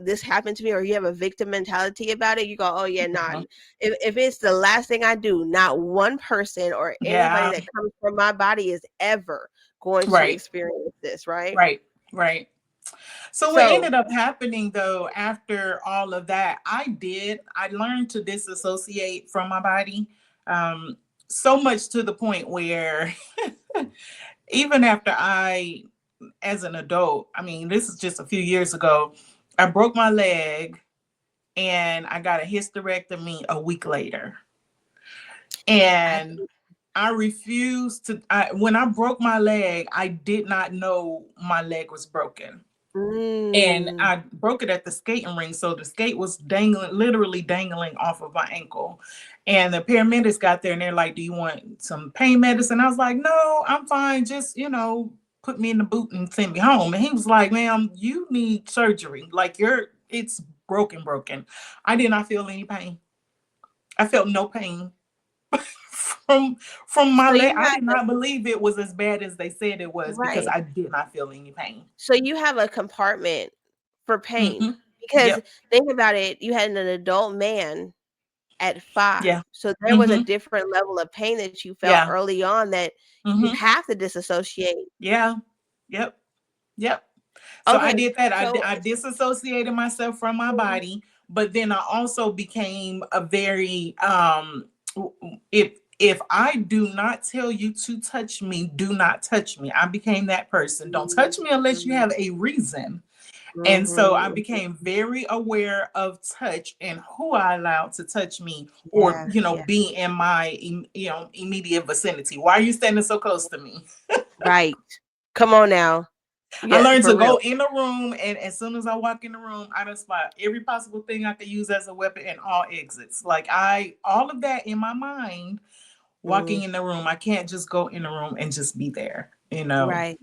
Speaker 2: this happened to me, or you have a victim mentality about it, you go, oh yeah, not
Speaker 4: Mhm.
Speaker 2: if it's the last thing I do, not one person or anybody
Speaker 4: Yeah.
Speaker 2: that comes from my body is ever going to
Speaker 4: Right.
Speaker 2: experience this, right?
Speaker 4: Right. Right. So what
Speaker 2: So
Speaker 4: ended up happening though after all of that, I learned to disassociate from my body. Um, so much to the point where even after as an adult, I mean, this is just a few years ago, I broke my leg and I got a hysterectomy a week later.
Speaker 2: I
Speaker 4: And I refused to, when I broke my leg, I did not know my leg was broken. And
Speaker 2: mm,
Speaker 4: I broke it at the skating ring. So the skate was dangling, literally dangling off of my ankle. And the paramedics got there and they're like, do you want some pain medicine? I was like, no, I'm fine. Just, put me in the boot and send me home. And he was like, ma'am, you need surgery. Like it's broken, broken. I did not feel any pain. I felt no pain from from my
Speaker 2: so
Speaker 4: leg.
Speaker 2: you
Speaker 4: I
Speaker 2: have
Speaker 4: did not believe it was as bad as they said it was because
Speaker 2: right.
Speaker 4: I did not feel any pain.
Speaker 2: So you have a compartment for pain,
Speaker 4: Hmm.
Speaker 2: because
Speaker 4: Yep.
Speaker 2: think about it, you had an adult man at 5.
Speaker 4: Yeah.
Speaker 2: So there was a
Speaker 4: Hmm.
Speaker 2: different level of pain that you felt
Speaker 4: Yeah.
Speaker 2: early on that you
Speaker 4: Hmm.
Speaker 2: have to disassociate.
Speaker 4: Yeah. Yep. Yep. So I
Speaker 2: Okay,
Speaker 4: did that.
Speaker 2: so
Speaker 4: I disassociated myself from my body, but then I also became a very if I do not tell you to touch me, do not touch me. I became that person. Don't touch me unless you
Speaker 2: mhm,
Speaker 4: have a reason. And so I
Speaker 2: mhm,
Speaker 4: became very aware of touch and who I allowed to touch me or,
Speaker 2: yeah, yeah,
Speaker 4: be in my, immediate vicinity. Why are you standing so close to me?
Speaker 2: right. Come on now.
Speaker 4: I
Speaker 2: Yeah,
Speaker 4: learned
Speaker 2: for
Speaker 4: to go
Speaker 2: real.
Speaker 4: in the room, and as soon as I walk in the room, I just spot every possible thing I could use as a weapon and all exits. Like all of that in my mind,
Speaker 2: Mm,
Speaker 4: walking in the room, I can't just go in the room and just be there.
Speaker 2: right.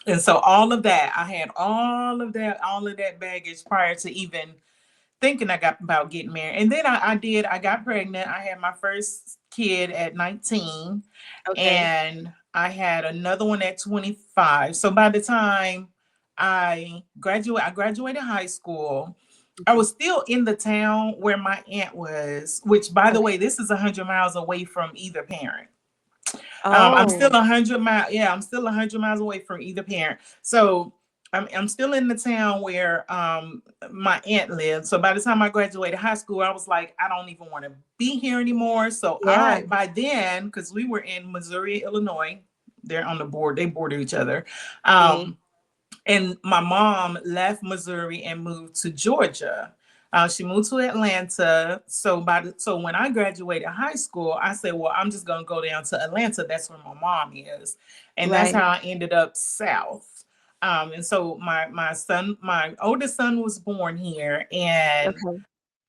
Speaker 4: And so all of that, I had all of that baggage prior to even thinking I got about getting married. And then I got pregnant. I had my first kid at 19
Speaker 2: Okay.
Speaker 4: and I had another one at 25. So by the time I graduated high school. I
Speaker 2: Mhm.
Speaker 4: was still in the town where my aunt was, which by the
Speaker 2: Okay.
Speaker 4: way, this is 100 miles away from either parent. I'm still
Speaker 2: Oh,
Speaker 4: 100 miles. Yeah, I'm still 100 miles away from either parent. So I'm still in the town where my aunt lived. So by the time I graduated high school, I was like, I don't even want to be here anymore. So
Speaker 2: yeah.
Speaker 4: by then, because we were in Missouri, Illinois, they're on the board. They border each other.
Speaker 2: Mhm.
Speaker 4: And my mom left Missouri and moved to Georgia. She moved to Atlanta. So when I graduated high school, I said, "Well, I'm just gonna go down to Atlanta. That's where my mom is," and that's
Speaker 2: Right.
Speaker 4: how I ended up south. And so my oldest son was born here, and
Speaker 2: Okay.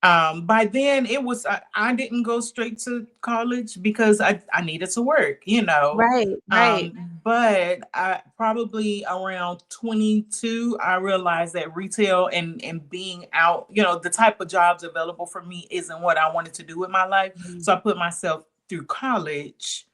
Speaker 4: By then it was I didn't go straight to college because I needed to work, you know.
Speaker 2: Right, right.
Speaker 4: But I probably around 22 I realized that retail and being out, you know, the type of jobs available for me isn't what I wanted to do with my life.
Speaker 2: Mhm.
Speaker 4: So I put myself through college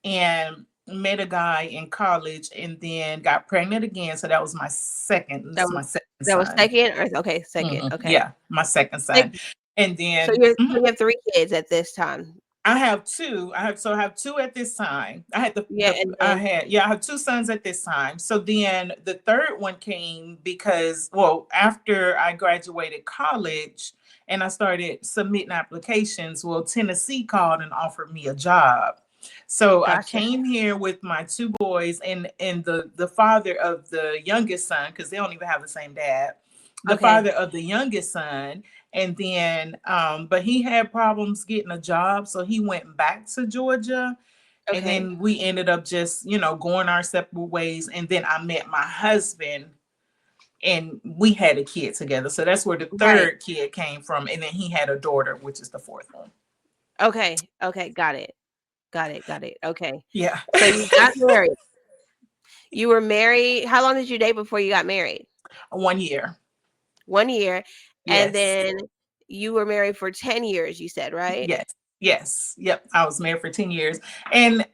Speaker 4: and met a guy in college and then got pregnant again. So that was my second, this
Speaker 2: That
Speaker 4: is
Speaker 2: was
Speaker 4: my second
Speaker 2: that was
Speaker 4: son.
Speaker 2: second or okay, second. Okay.
Speaker 4: Yeah, my second
Speaker 2: Like,
Speaker 4: son. And
Speaker 2: so
Speaker 4: then
Speaker 2: you have 3 kids at this time.
Speaker 4: I have two. I have two at this time. I had
Speaker 2: Yeah, and then
Speaker 4: I have two sons at this time. So then the third one came because well, after I graduated college and I started submitting applications, well, Tennessee called and offered me a job. So I
Speaker 2: gotcha.
Speaker 4: came here with my two boys and the father of the youngest son, because they don't even have the same dad. The
Speaker 2: Okay,
Speaker 4: father of the youngest son, and then but he had problems getting a job, so he went back to Georgia, and
Speaker 2: okay.
Speaker 4: then we ended up just, you know, going our separate ways, and then I met my husband and we had a kid together, so that's where the
Speaker 2: Right.
Speaker 4: third kid came from, and then he had a daughter, which is the fourth one.
Speaker 2: Okay, okay, got it. Got it. Okay.
Speaker 4: Yeah.
Speaker 2: So you got married. You were married how long did you date before you got married?
Speaker 4: 1 year.
Speaker 2: 1 year, and
Speaker 4: Yes.
Speaker 2: then you were married for 10 years, you said, right?
Speaker 4: Yes. Yes. Yep. I was married for 10 years. And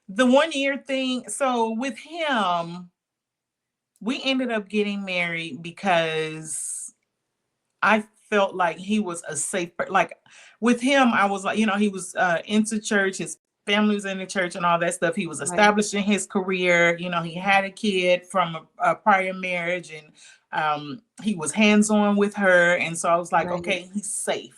Speaker 4: the 1 year thing, so with him, we ended up getting married because I felt like he was a like with him, I was like, you know, he was into church, his family was in the church and all that stuff. He was
Speaker 2: Right,
Speaker 4: establishing his career, you know, he had a kid from a prior marriage and he was hands-on with her. And so I was like,
Speaker 2: right.
Speaker 4: okay, he's safe.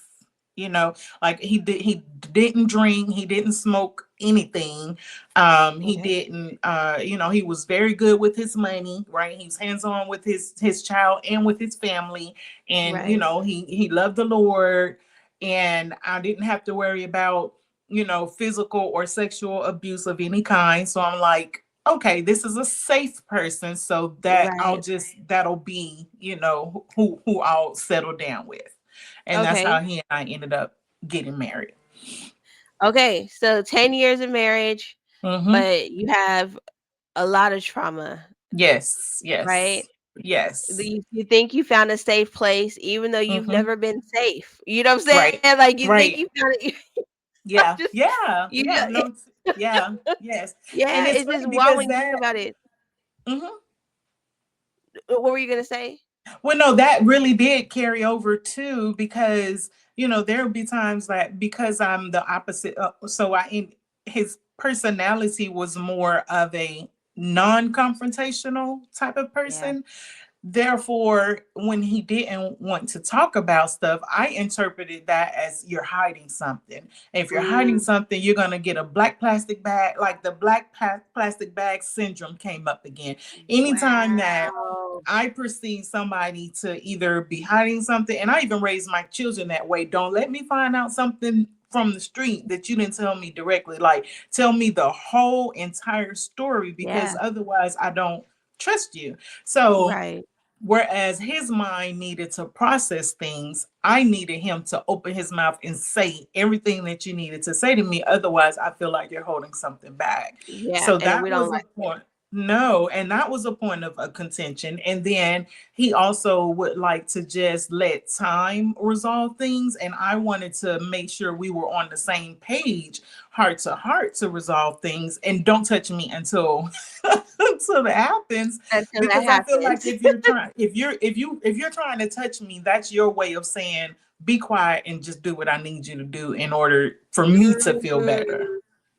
Speaker 4: You know, like he didn't drink, he didn't smoke anything. He
Speaker 2: Okay.
Speaker 4: didn't you know, he was very good with his money, right? He's hands-on with his child and with his family, and you
Speaker 2: Right.
Speaker 4: know he loved the Lord, and I didn't have to worry about, you know, physical or sexual abuse of any kind. So I'm like, okay, this is a safe person, so that I'll
Speaker 2: Right.
Speaker 4: just that'll be, you know, who I'll settle down with. And that's
Speaker 2: Okay.
Speaker 4: how he and I ended up getting married.
Speaker 2: Okay, so 10 years of marriage,
Speaker 4: Mm-hmm.
Speaker 2: but you have a lot of trauma,
Speaker 4: Yes,
Speaker 2: right?
Speaker 4: yes, yes.
Speaker 2: You think you found a safe place even though you've
Speaker 4: Mm-hmm.
Speaker 2: never been safe. You know what I'm saying?
Speaker 4: Right,
Speaker 2: Like, you think
Speaker 4: right.
Speaker 2: you found it I'm
Speaker 4: Yeah,
Speaker 2: just
Speaker 4: yeah,
Speaker 2: you
Speaker 4: yeah.
Speaker 2: know,
Speaker 4: No, yeah, yes. And
Speaker 2: yeah,
Speaker 4: it's
Speaker 2: it's just
Speaker 4: funny
Speaker 2: wild
Speaker 4: because
Speaker 2: when you think
Speaker 4: that.
Speaker 2: about it.
Speaker 4: Mhm.
Speaker 2: What were you gonna say?
Speaker 4: Well, no, that really did carry over too, because you know there'll be times that because I'm the opposite, so his personality was more of a non-confrontational type of
Speaker 2: Yeah.
Speaker 4: person. Therefore, when he didn't want to talk about stuff, I interpreted that as you're hiding something. If you're hiding
Speaker 2: Mm,
Speaker 4: something, you're going to get a black plastic bag, like the plastic bag syndrome came up again. Anytime that
Speaker 2: wow.
Speaker 4: I perceive somebody to either be hiding something, and I even raise my children that way. Don't let me find out something from the street that you didn't tell me directly. Like, tell me the whole entire story, because
Speaker 2: Yeah,
Speaker 4: otherwise I don't trust you. So
Speaker 2: right.
Speaker 4: whereas his mind needed to process things, I needed him to open his mouth and say everything that you needed to say to me. Otherwise, I feel like you're holding something back.
Speaker 2: Yeah,
Speaker 4: So
Speaker 2: and we
Speaker 4: that
Speaker 2: don't
Speaker 4: was a
Speaker 2: like it.
Speaker 4: point. No, and that was a point of a contention. And then he also would like to just let time resolve things. And I wanted to make sure we were on the same page, heart to resolve things. And don't touch me until until it happens,
Speaker 2: Until that
Speaker 4: because I feel like
Speaker 2: happens.
Speaker 4: if you're trying to touch me, that's your way of saying be quiet and just do what I need you to do in order for me to feel better.
Speaker 2: Mm,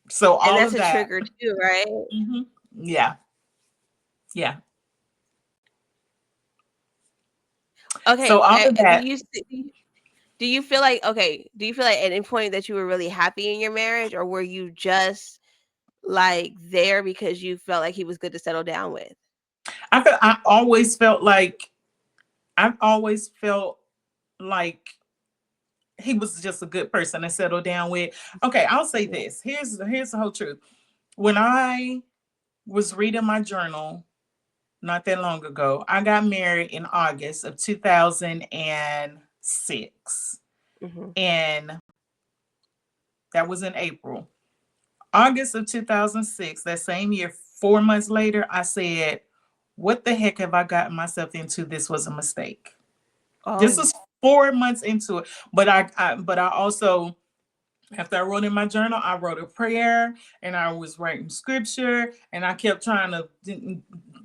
Speaker 4: So
Speaker 2: and
Speaker 4: all
Speaker 2: that's
Speaker 4: of
Speaker 2: a
Speaker 4: that.
Speaker 2: trigger too, right?
Speaker 4: Mhm. Yeah, yeah. So
Speaker 2: Okay,
Speaker 4: all of that.
Speaker 2: do you feel like okay, do you feel like at any point that you were really happy in your marriage, or were you just, like, there because you felt like he was good to settle down with?
Speaker 4: I always felt like I've always felt like he was just a good person to settle down with. Okay, I'll say
Speaker 2: Yeah.
Speaker 4: this. Here's the whole truth. When I was reading my journal not that long ago, I got married in August of 2006.
Speaker 2: Mm-hmm.
Speaker 4: And that was in April. August of 2006, that same year, 4 months later, I said, what the heck have I gotten myself into? This was a mistake. This
Speaker 2: Oh,
Speaker 4: was 4 months into it. But I also, after I wrote in my journal, I wrote a prayer and I was writing scripture and I kept trying to,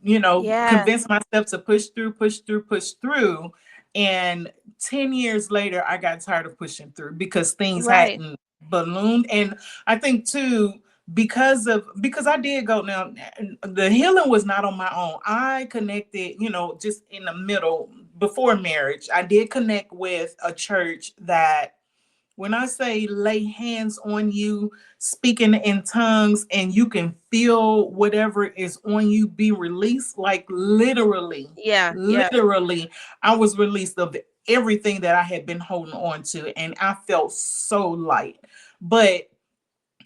Speaker 2: yeah.
Speaker 4: convince myself to push through, push through, push through. And 10 years later, I got tired of pushing through because things
Speaker 2: Right.
Speaker 4: hadn't ballooned. And I think too, because I did go now, the healing was not on my own. I connected, just in the middle before marriage. I did connect with a church that, when I say lay hands on you, speaking in tongues, and you can feel whatever is on you be released, like literally,
Speaker 2: Yeah. Yeah.
Speaker 4: literally, I was released of everything that I had been holding on to, and I felt so light. But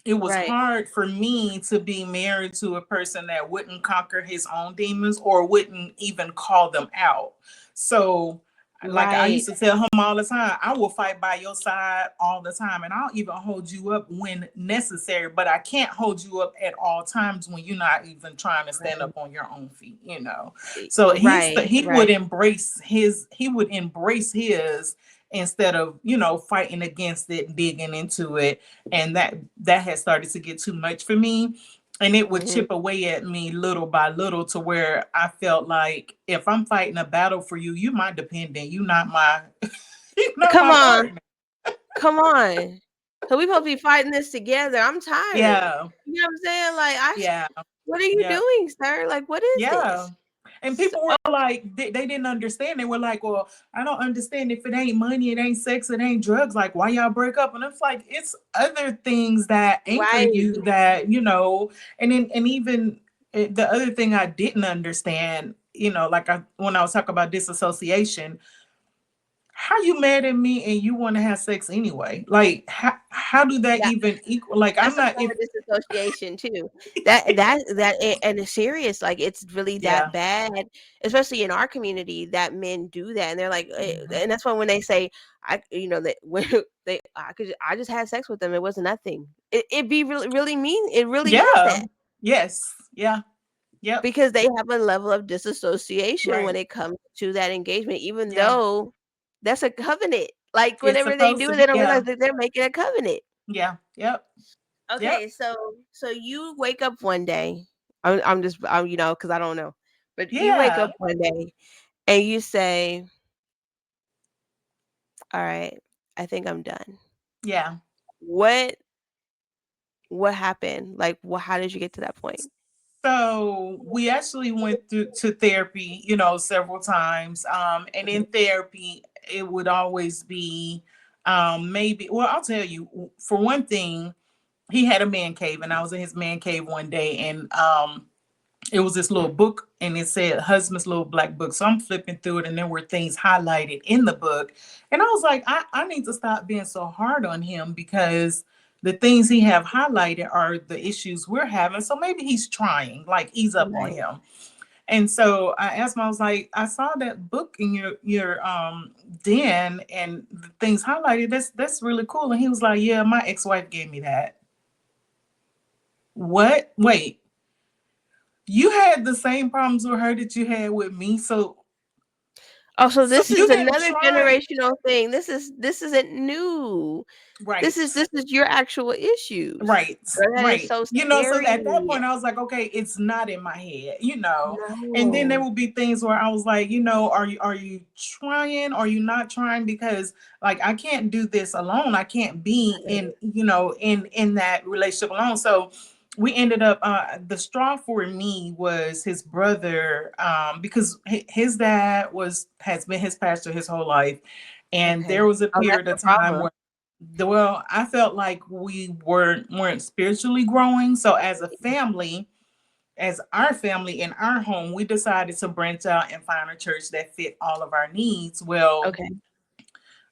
Speaker 4: it was
Speaker 2: Right.
Speaker 4: hard for me to be married to a person that wouldn't conquer his own demons or wouldn't even call them out. So, like I
Speaker 2: Right.
Speaker 4: used to tell him all the time, I will fight by your side all the time, and I'll even hold you up when necessary, but I can't hold you up at all times when you're not even trying to stand
Speaker 2: Right.
Speaker 4: up on your own feet. So
Speaker 2: Right.
Speaker 4: he would
Speaker 2: Right.
Speaker 4: embrace his instead of, fighting against it, digging into it. And that had started to get too much for me, and it would
Speaker 2: Hmm.
Speaker 4: chip away at me little by little to where I felt like, if I'm fighting a battle for you, you my dependent, you not my you not
Speaker 2: Come
Speaker 4: my
Speaker 2: on.
Speaker 4: partner.
Speaker 2: Come on. So we supposed to be fighting this together. I'm tired.
Speaker 4: Yeah,
Speaker 2: You know what I'm saying? Like,
Speaker 4: yeah,
Speaker 2: what are you
Speaker 4: yeah,
Speaker 2: doing, sir? Like, what is
Speaker 4: yeah.
Speaker 2: this?
Speaker 4: And
Speaker 2: So,
Speaker 4: people were like, they didn't understand. They were like, well, I don't understand. If it ain't money, it ain't sex, it ain't drugs, like, why y'all break up? And it's like, it's other things that anchor
Speaker 2: right.
Speaker 4: you, that, and even the other thing I didn't understand, like, when I was talking about disassociation, how you mad at me and you want to have sex anyway? Like, how do that even equal? Like, I'm
Speaker 2: That's a
Speaker 4: not,
Speaker 2: form
Speaker 4: if,
Speaker 2: of disassociation too. And it's serious. Like it's really that
Speaker 4: yeah.
Speaker 2: bad, especially in our community that men do that, and they're like,
Speaker 4: Mhm.
Speaker 2: and that's why when they say, that when I just had sex with them, it wasn't nothing. It be really really mean. It really is
Speaker 4: Yeah.
Speaker 2: that
Speaker 4: Yes. Yeah. Yep.
Speaker 2: because they have a level of disassociation when
Speaker 4: Right.
Speaker 2: it comes to that engagement, even
Speaker 4: Yeah.
Speaker 2: though that's a covenant. Like
Speaker 4: It's
Speaker 2: whenever they
Speaker 4: supposed
Speaker 2: do
Speaker 4: to
Speaker 2: it,
Speaker 4: be.
Speaker 2: they don't
Speaker 4: Yeah.
Speaker 2: realize that they're making a covenant.
Speaker 4: Yeah. Yep. Yep.
Speaker 2: Okay, so you wake up one day. I'm just because I don't know, but you wake
Speaker 4: Yeah.
Speaker 2: up one day and you say, "All right, I think I'm done."
Speaker 4: Yeah.
Speaker 2: What what happened? Like, how did you get to that point?
Speaker 4: So we actually went through to therapy, several times. And in
Speaker 2: Mhm.
Speaker 4: therapy, it would always be, maybe, well, I'll tell you, for one thing, he had a man cave, and I was in his man cave one day, and it was this little book, and it said husband's little black book. So I'm flipping through it, and there were things highlighted in the book, and I was like, I need to stop being so hard on him, because the things he have highlighted are the issues we're having. So maybe he's trying, like, ease up on
Speaker 2: Right.
Speaker 4: him. And so I asked him, I was like, I saw that book in your den, and the things highlighted, that's really cool. And he was like, yeah, my ex-wife gave me that. What? Wait, you had the same problems with her that you had with me. So
Speaker 2: Oh, so
Speaker 4: so
Speaker 2: this
Speaker 4: you
Speaker 2: is
Speaker 4: didn't
Speaker 2: another
Speaker 4: try.
Speaker 2: generational thing. This isn't new.
Speaker 4: Right.
Speaker 2: This is your actual issues.
Speaker 4: Right,
Speaker 2: Girl, that is
Speaker 4: right.
Speaker 2: so
Speaker 4: So
Speaker 2: scary.
Speaker 4: at that point, I was like, okay, it's not in my head. And then there
Speaker 2: No.
Speaker 4: will be things where I was like, are you trying? Are you not trying? Because, like, I can't do this alone. I can't be in that relationship alone. So we ended up, the straw for me was his brother, because his dad has been his pastor his whole life. And
Speaker 2: Okay.
Speaker 4: there was a
Speaker 2: Oh, that's
Speaker 4: period
Speaker 2: the
Speaker 4: of time
Speaker 2: problem.
Speaker 4: where, well, I felt like we weren't spiritually growing. So as a family, as our family in our home, we decided to branch out and find a church that fit all of our needs. Well,
Speaker 2: Okay.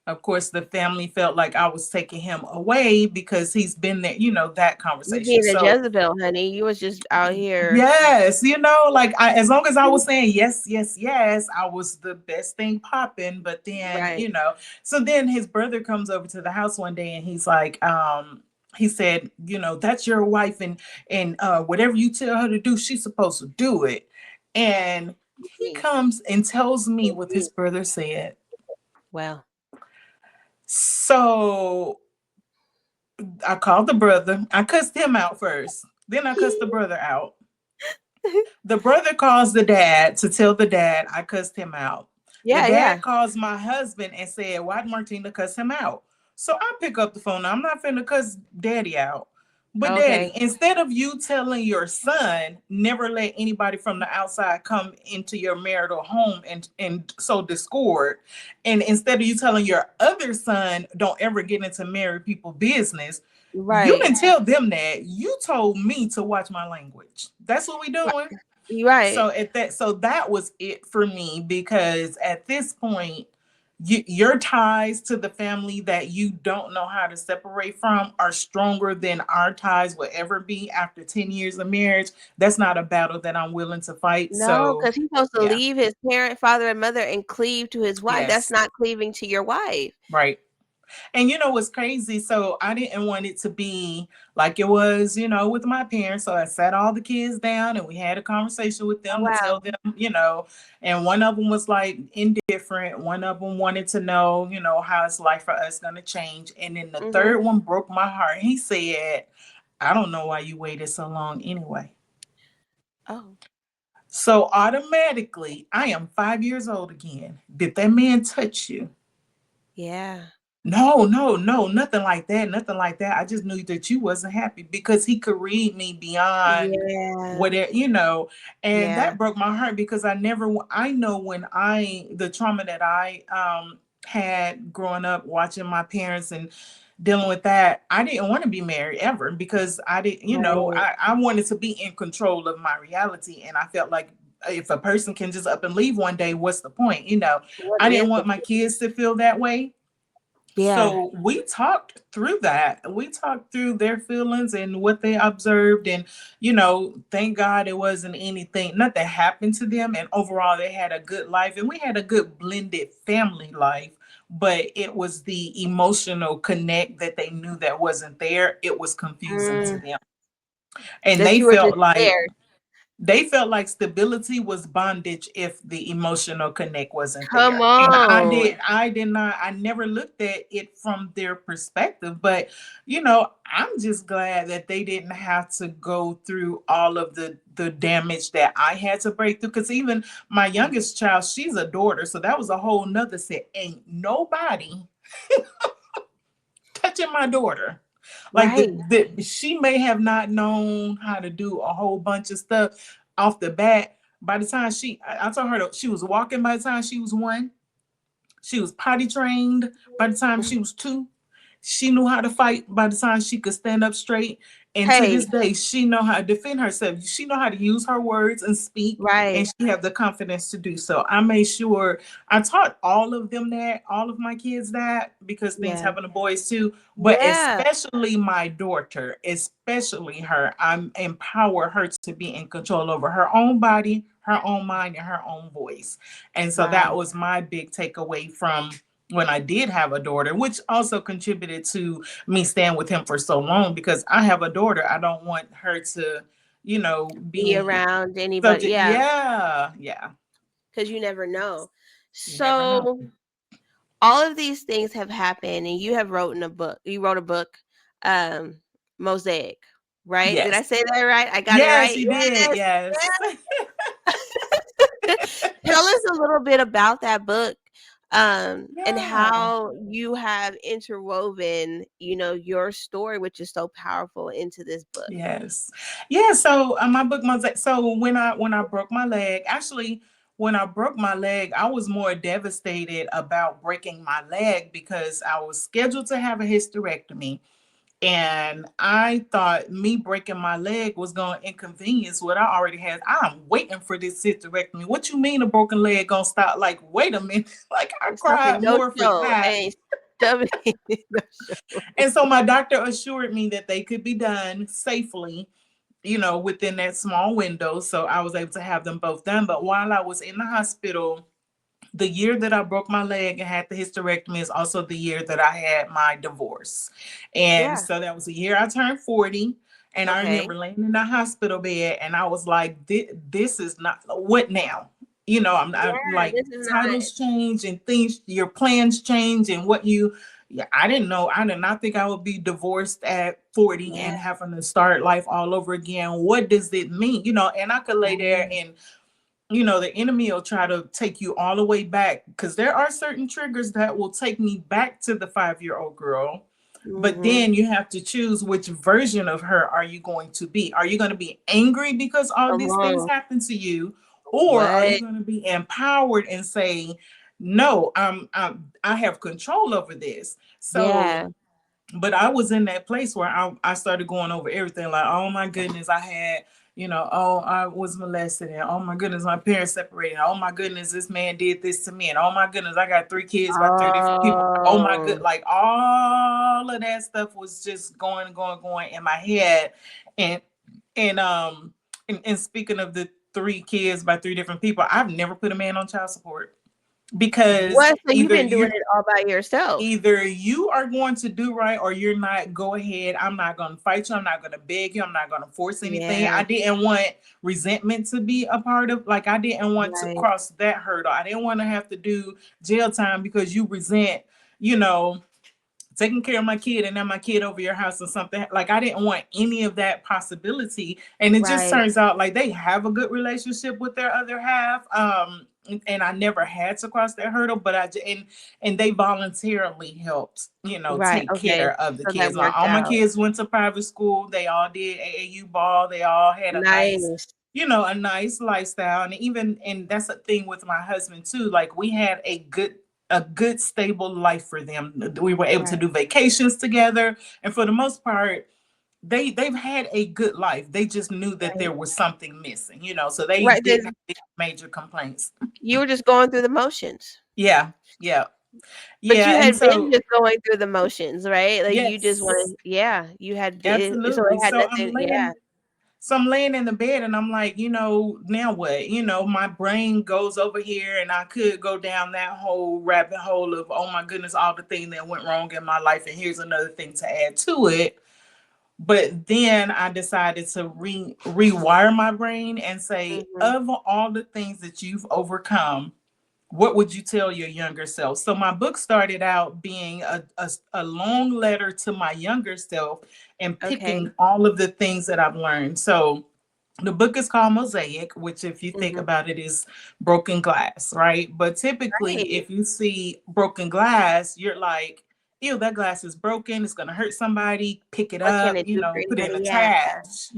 Speaker 4: Of course, the family felt like I was taking him away because he's been there, that
Speaker 2: You
Speaker 4: conversation.
Speaker 2: being a
Speaker 4: So,
Speaker 2: Jezebel, honey. You was just out here.
Speaker 4: yes, like as long as I was saying yes, yes, yes, I was the best thing popping. But then,
Speaker 2: Right.
Speaker 4: so then his brother comes over to the house one day and he's like, he said, that's your wife, and whatever you tell her to do, she's supposed to do it. And he
Speaker 2: Mhm.
Speaker 4: comes and tells me what
Speaker 2: Mhm.
Speaker 4: his brother said.
Speaker 2: Well.
Speaker 4: So I called the brother. I cussed him out first. Then I cussed the brother out. The brother calls the dad to tell the dad I cussed him out. The
Speaker 2: Yeah,
Speaker 4: dad
Speaker 2: yeah.
Speaker 4: calls my husband and said, "Why'd Martina cuss him out?" So I pick up the phone. I'm not finna cuss daddy out. But daddy,
Speaker 2: Okay.
Speaker 4: instead of you telling your son never let anybody from the outside come into your marital home and sow discord, and instead of you telling your other son don't ever get into married people business, you
Speaker 2: Right.
Speaker 4: didn't tell them that. You told me to watch my language. That's what we
Speaker 2: Right.
Speaker 4: doing.
Speaker 2: You right.
Speaker 4: So that was it for me, because at this point, your ties to the family that you don't know how to separate from are stronger than our ties will ever be after 10 years of marriage. That's not a battle that I'm willing to fight.
Speaker 2: No,
Speaker 4: So
Speaker 2: because he's supposed to
Speaker 4: yeah,
Speaker 2: leave his parent, father, and mother and cleave to his wife. That's
Speaker 4: yes,
Speaker 2: not cleaving to your wife.
Speaker 4: right. And you know what's crazy? So I didn't want it to be like it was, with my parents. So I sat all the kids down and we had a conversation with
Speaker 2: Oh,
Speaker 4: them to tell
Speaker 2: wow.
Speaker 4: them, and one of them was like indifferent. One of them wanted to know, how is life for us going to change. And then the
Speaker 2: Mhm.
Speaker 4: third one broke my heart. He said, "I don't know why you waited so long anyway."
Speaker 2: Oh,
Speaker 4: So automatically, I am 5 years old again. Did that man touch you?
Speaker 2: yeah.
Speaker 4: No, no, no, nothing like that. Nothing like that. I just knew that you wasn't happy because he could read me beyond
Speaker 2: Yeah.
Speaker 4: whatever, and
Speaker 2: Yeah.
Speaker 4: that broke my heart because I know when the trauma that I had growing up watching my parents and dealing with that, I didn't want to be married ever because I didn't,
Speaker 2: Right.
Speaker 4: I wanted to be in control of my reality. And I felt like if a person can just up and leave one day, what's the point?
Speaker 2: What
Speaker 4: I didn't
Speaker 2: is the
Speaker 4: want my kids to feel that way.
Speaker 2: Yeah.
Speaker 4: So we talked through that. We talked through their feelings and what they observed. And, thank God it wasn't anything, nothing happened to them. And overall, they had a good life and we had a good blended family life. But it was the emotional connect that they knew that wasn't there. It was confusing to
Speaker 2: Mm,
Speaker 4: them. And
Speaker 2: that you were just scared.
Speaker 4: they felt like stability was bondage if the emotional connect wasn't
Speaker 2: Come
Speaker 4: there. And
Speaker 2: on.
Speaker 4: I did not, I never looked at it from their perspective. But, I'm just glad that they didn't have to go through all of the damage that I had to break through. Because even my youngest child, she's a daughter. So that was a whole nother set. Ain't nobody touching my daughter. Like
Speaker 2: Right.
Speaker 4: she may have not known how to do a whole bunch of stuff off the bat. By the time I told her that she was walking by the time she was 1. She was potty trained by the time she was 2. She knew how to fight by the time she could stand up straight. And to this
Speaker 2: Hey,
Speaker 4: day, she know how to defend herself. She know how to use her words and speak, and
Speaker 2: right.
Speaker 4: she have the confidence to do so. I made sure I taught all of them that, all of my kids that, because things
Speaker 2: Yeah.
Speaker 4: happen to boys too. But
Speaker 2: Yeah.
Speaker 4: especially my daughter, especially her, I empower her to be in control over her own body, her own mind, and her own voice. And so that
Speaker 2: Wow.
Speaker 4: was my big takeaway from when I did have a daughter, which also contributed to me staying with him for so long because I have a daughter. I don't want her to,
Speaker 2: Be
Speaker 4: be
Speaker 2: around anybody.
Speaker 4: subject.
Speaker 2: Yeah,
Speaker 4: Yeah, yeah.
Speaker 2: because you never know.
Speaker 4: You never know.
Speaker 2: So all of these things have happened and you have written a book. You wrote a book, um, Mosaic, right? Did I
Speaker 4: Yes.
Speaker 2: say that right? I got it
Speaker 4: Yes,
Speaker 2: right?
Speaker 4: you did.
Speaker 2: Yes.
Speaker 4: Yes.
Speaker 2: Tell us a little bit about that book, and
Speaker 4: Yeah.
Speaker 2: how you have interwoven, your story, which is so powerful, into this book.
Speaker 4: Yes. Yeah. So my book mosaic. So when I broke my leg, actually, when I broke my leg, I was more devastated about breaking my leg because I was scheduled to have a hysterectomy. And I thought me breaking my leg was going to inconvenience what I already had. I'm waiting for this hysterectomy. What you mean a broken leg gonna stop? Like, wait a minute. Like, I
Speaker 2: Something
Speaker 4: cried
Speaker 2: no
Speaker 4: more for
Speaker 2: show.
Speaker 4: that.
Speaker 2: Ain't something no show.
Speaker 4: And so my doctor assured me that they could be done safely, within that small window. So I was able to have them both done. But while I was in the hospital, the year that I broke my leg and had the hysterectomy is also the year that I had my divorce. And
Speaker 2: Yeah.
Speaker 4: so that was the year I turned 40. And I
Speaker 2: Okay.
Speaker 4: remember laying in the hospital bed and I was like, this is not what now? I'm
Speaker 2: Yeah,
Speaker 4: like,
Speaker 2: this is not
Speaker 4: titles change and things, your plans change and yeah, I didn't know. I did not think I would be divorced at 40
Speaker 2: yeah,
Speaker 4: and having to start life all over again. What does it mean? And I could lay there
Speaker 2: right.
Speaker 4: and the enemy will try to take you all the way back because there are certain triggers that will take me back to the 5-year-old girl. But
Speaker 2: Mhm.
Speaker 4: then you have to choose which version of her are you going to be? Are you going to be angry because all
Speaker 2: Come
Speaker 4: these things
Speaker 2: on.
Speaker 4: happen to you? Or are you
Speaker 2: What?
Speaker 4: going to be empowered and say, no, I have control over this? So
Speaker 2: Yeah.
Speaker 4: but I was in that place where I started going over everything like, oh my goodness, I had, oh, I was molested, and oh my goodness, my parents separated. Oh my goodness, this man did this to me, and oh my goodness, I got 3 kids by 3 different people. Oh my good,
Speaker 2: Oh.
Speaker 4: like all of that stuff was just going in my head, and and speaking of the 3 kids by 3 different people, I've never put a man on child support because
Speaker 2: What? So you've been doing it all by yourself?
Speaker 4: either you are going to do right or you're not. Go ahead. I'm not going to fight you. I'm not going to beg you. I'm not going to force anything.
Speaker 2: Yeah.
Speaker 4: I didn't want resentment to be a part of, like, I didn't want to
Speaker 2: Right.
Speaker 4: cross that hurdle. I didn't want to have to do jail time because you resent, you know, taking care of my kid and then my kid over your house or something. Like, I didn't want any of that possibility. And it just
Speaker 2: Right.
Speaker 4: turns out like they have a good relationship with their other half. And I never had to cross that hurdle, but and they voluntarily helped,
Speaker 2: Right.
Speaker 4: take
Speaker 2: Okay.
Speaker 4: care of the
Speaker 2: So that
Speaker 4: kids.
Speaker 2: worked
Speaker 4: All my
Speaker 2: out.
Speaker 4: kids went to private school. They all did AAU ball. They all had a nice,
Speaker 2: Nice.
Speaker 4: a nice lifestyle. And that's a thing with my husband too. Like, we had a good stable life for them. We were able to
Speaker 2: Right.
Speaker 4: do vacations together, and for the most part, they've had a good life. They just knew that
Speaker 2: Right.
Speaker 4: there was something missing, so they
Speaker 2: Right.
Speaker 4: didn't have
Speaker 2: Then
Speaker 4: any major complaints.
Speaker 2: you were just going through the motions.
Speaker 4: Yeah, yeah,
Speaker 2: But you
Speaker 4: yeah, and
Speaker 2: had been
Speaker 4: so
Speaker 2: just going through the motions, right? Like you just
Speaker 4: yes,
Speaker 2: wanted, yeah, you had been, so it
Speaker 4: absolutely.
Speaker 2: had
Speaker 4: So I'm
Speaker 2: nothing, yeah,
Speaker 4: laying. So I'm laying in the bed and I'm like, now what? My brain goes over here and I could go down that whole rabbit hole of, oh my goodness, all the things that went wrong in my life. And here's another thing to add to it. But then I decided to rewire my brain and say,
Speaker 2: mhm,
Speaker 4: of all the things that you've overcome, what would you tell your younger self? So my book started out being a long letter to my younger self and
Speaker 2: okay,
Speaker 4: picking all of the things that I've learned. So the book is called Mosaic, which, if you think
Speaker 2: mhm,
Speaker 4: about it, is broken glass, right? But typically,
Speaker 2: right.
Speaker 4: if you see broken glass, you're like, ew, that glass is broken. It's going to hurt somebody. Pick it
Speaker 2: What can
Speaker 4: up,
Speaker 2: it do for
Speaker 4: put it in the
Speaker 2: anybody? Yeah,
Speaker 4: trash.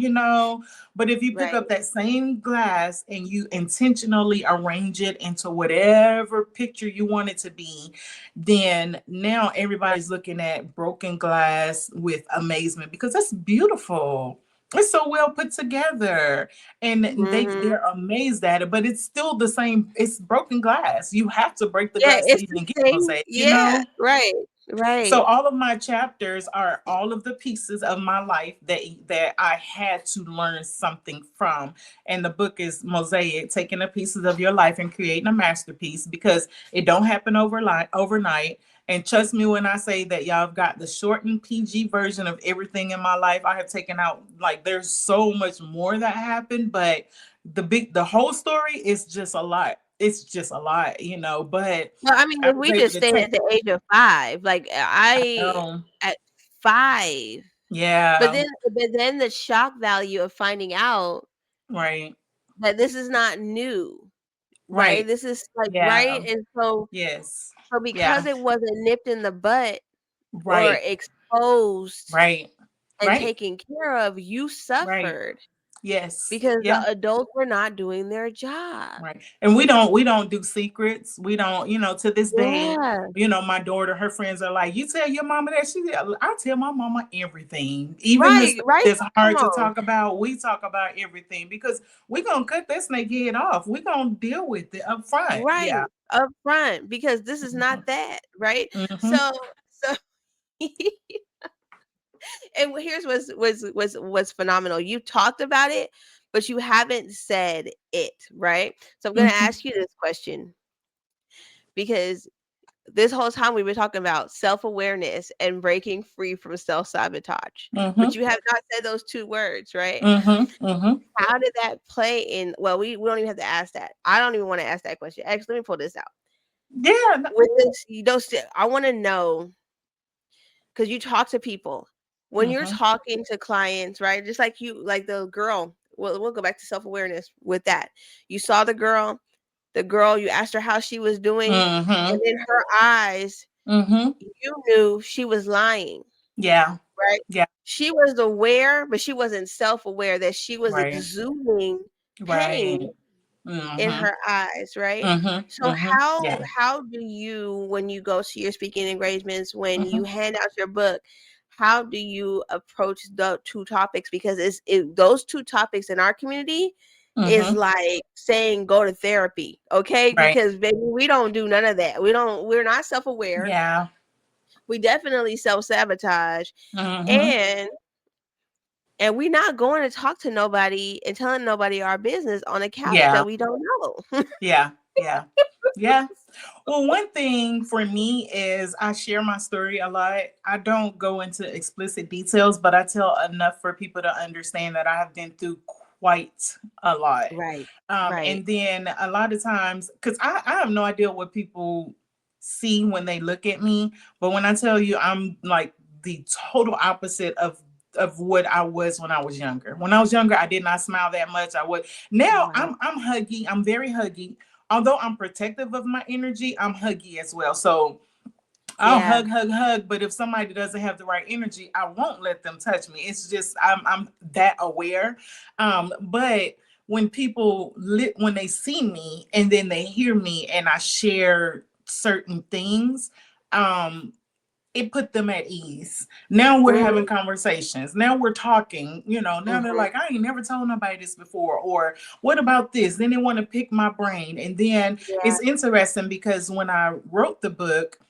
Speaker 4: But if you pick
Speaker 2: right,
Speaker 4: up that same glass and you intentionally arrange it into whatever picture you want it to be, then now everybody's looking at broken glass with amazement because it's beautiful. It's so well put together, and
Speaker 2: mhm.
Speaker 4: they're amazed at it. But it's still the same. It's broken glass. You have to break the
Speaker 2: Yeah,
Speaker 4: glass to
Speaker 2: it's the
Speaker 4: even get
Speaker 2: same,
Speaker 4: mosaic.
Speaker 2: yeah, right,
Speaker 4: So
Speaker 2: right,
Speaker 4: all of my chapters are all of the pieces of my life that I had to learn something from. And the book is Mosaic, taking the pieces of your life and creating a masterpiece, because it don't happen overnight. And trust me when I say that y'all have got the shortened PG version of everything in my life. I have taken out, like, there's so much more that happened, but the whole story is just a lot. It's just a lot. But
Speaker 2: well, I mean,
Speaker 4: I
Speaker 2: if
Speaker 4: was
Speaker 2: we
Speaker 4: able
Speaker 2: just
Speaker 4: to
Speaker 2: stay at
Speaker 4: take.
Speaker 2: the age of 5, like, I
Speaker 4: um
Speaker 2: at 5, but
Speaker 4: yeah.
Speaker 2: then the shock value of finding out
Speaker 4: Right.
Speaker 2: that this is not new, right?
Speaker 4: Right.
Speaker 2: This is like, right?
Speaker 4: Yeah.
Speaker 2: And so
Speaker 4: Yes.
Speaker 2: because
Speaker 4: Yeah.
Speaker 2: it wasn't nipped in the butt or
Speaker 4: Right.
Speaker 2: exposed
Speaker 4: Right.
Speaker 2: and
Speaker 4: Right.
Speaker 2: taken care of, you
Speaker 4: Right.
Speaker 2: suffered.
Speaker 4: Yes.
Speaker 2: because the
Speaker 4: Yeah.
Speaker 2: adults were not doing their job.
Speaker 4: Right. And we don't do secrets. We don't, to this day,
Speaker 2: Yeah.
Speaker 4: my daughter, her friends are like, you tell your mama that I tell my mama everything. Even the
Speaker 2: Right,
Speaker 4: stuff
Speaker 2: right.
Speaker 4: that's
Speaker 2: Come
Speaker 4: hard to
Speaker 2: on.
Speaker 4: talk about, we talk about everything because we're gonna cut that snake head off. We're gonna deal with it up front.
Speaker 2: Right.
Speaker 4: Yeah.
Speaker 2: Up front, because this is not that, right?
Speaker 4: Mm-hmm.
Speaker 2: So and here's what's phenomenal. You talked about it, but you haven't said it, right? So I'm gonna
Speaker 4: Mm-hmm.
Speaker 2: ask you this question, because this whole time we've been talking about self-awareness and breaking free from self-sabotage. But
Speaker 4: Mm-hmm.
Speaker 2: you have not said those two words, right?
Speaker 4: Mm-hmm. Mm-hmm.
Speaker 2: How did that play in? Well, we don't even have to ask that. I don't even want to ask that question. Actually, let me pull this out.
Speaker 4: Yeah.
Speaker 2: With this, you don't. I want to know, because you talk to people when you're
Speaker 4: Mm-hmm.
Speaker 2: talking to clients, right? Just like you, like the girl. Well, we'll go back to self awareness with that. You saw the girl. You asked her how she was doing, and
Speaker 4: Mm-hmm.
Speaker 2: in her eyes,
Speaker 4: Mm-hmm.
Speaker 2: you knew she was lying,
Speaker 4: Yeah.
Speaker 2: right?
Speaker 4: Yeah.
Speaker 2: She was aware, but she wasn't self aware that she was
Speaker 4: Right.
Speaker 2: exuding
Speaker 4: Right.
Speaker 2: pain in
Speaker 4: Mm-hmm.
Speaker 2: her eyes, right?
Speaker 4: Mm-hmm.
Speaker 2: So
Speaker 4: Mm-hmm. Yeah.
Speaker 2: how do you, when you go to your speaking engagements, when you
Speaker 4: Mm-hmm.
Speaker 2: hand out your book, how do you approach the two topics? Because those two topics in our community is
Speaker 4: Mm-hmm.
Speaker 2: like saying go to therapy, okay?
Speaker 4: Right.
Speaker 2: Because baby, we don't do none of that. We're not self-aware.
Speaker 4: Yeah.
Speaker 2: We definitely self-sabotage,
Speaker 4: Mm-hmm.
Speaker 2: and we're not going to talk to nobody and telling nobody our business on a couch
Speaker 4: Yeah.
Speaker 2: that we don't know.
Speaker 4: Yeah. Yeah. Yeah. Well, one thing for me is I share my story a lot. I don't go into explicit details, but I tell enough for people to understand that I have been through quite a lot.
Speaker 2: Right. Right.
Speaker 4: And then a lot of times, because I have no idea what people see when they look at me, but when I tell you I'm like the total opposite of what I was when I was younger. When I was younger, I did not smile that much. I would now
Speaker 2: Right.
Speaker 4: I'm huggy. I'm very huggy. Although I'm protective of my energy, I'm huggy as well. So I'll
Speaker 2: Yeah.
Speaker 4: hug, hug, hug. But if somebody doesn't have the right energy, I won't let them touch me. It's just I'm that aware. But when when they see me and then they hear me and I share certain things, um, it put them at ease. Now we're having
Speaker 2: Mm,
Speaker 4: conversations. Now we're talking, now they're
Speaker 2: mhm.
Speaker 4: like, I ain't never told nobody this before. Or what about this? Then they want to pick my brain. And then
Speaker 2: Yeah.
Speaker 4: it's interesting because when I wrote the book,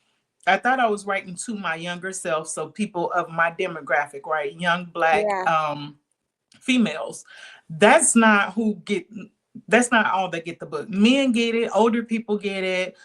Speaker 4: I thought I was writing to my younger self. So people of my demographic, right? Young black
Speaker 2: Yeah.
Speaker 4: females. That's not who get that's not all that get the book. Men get it, older people get it,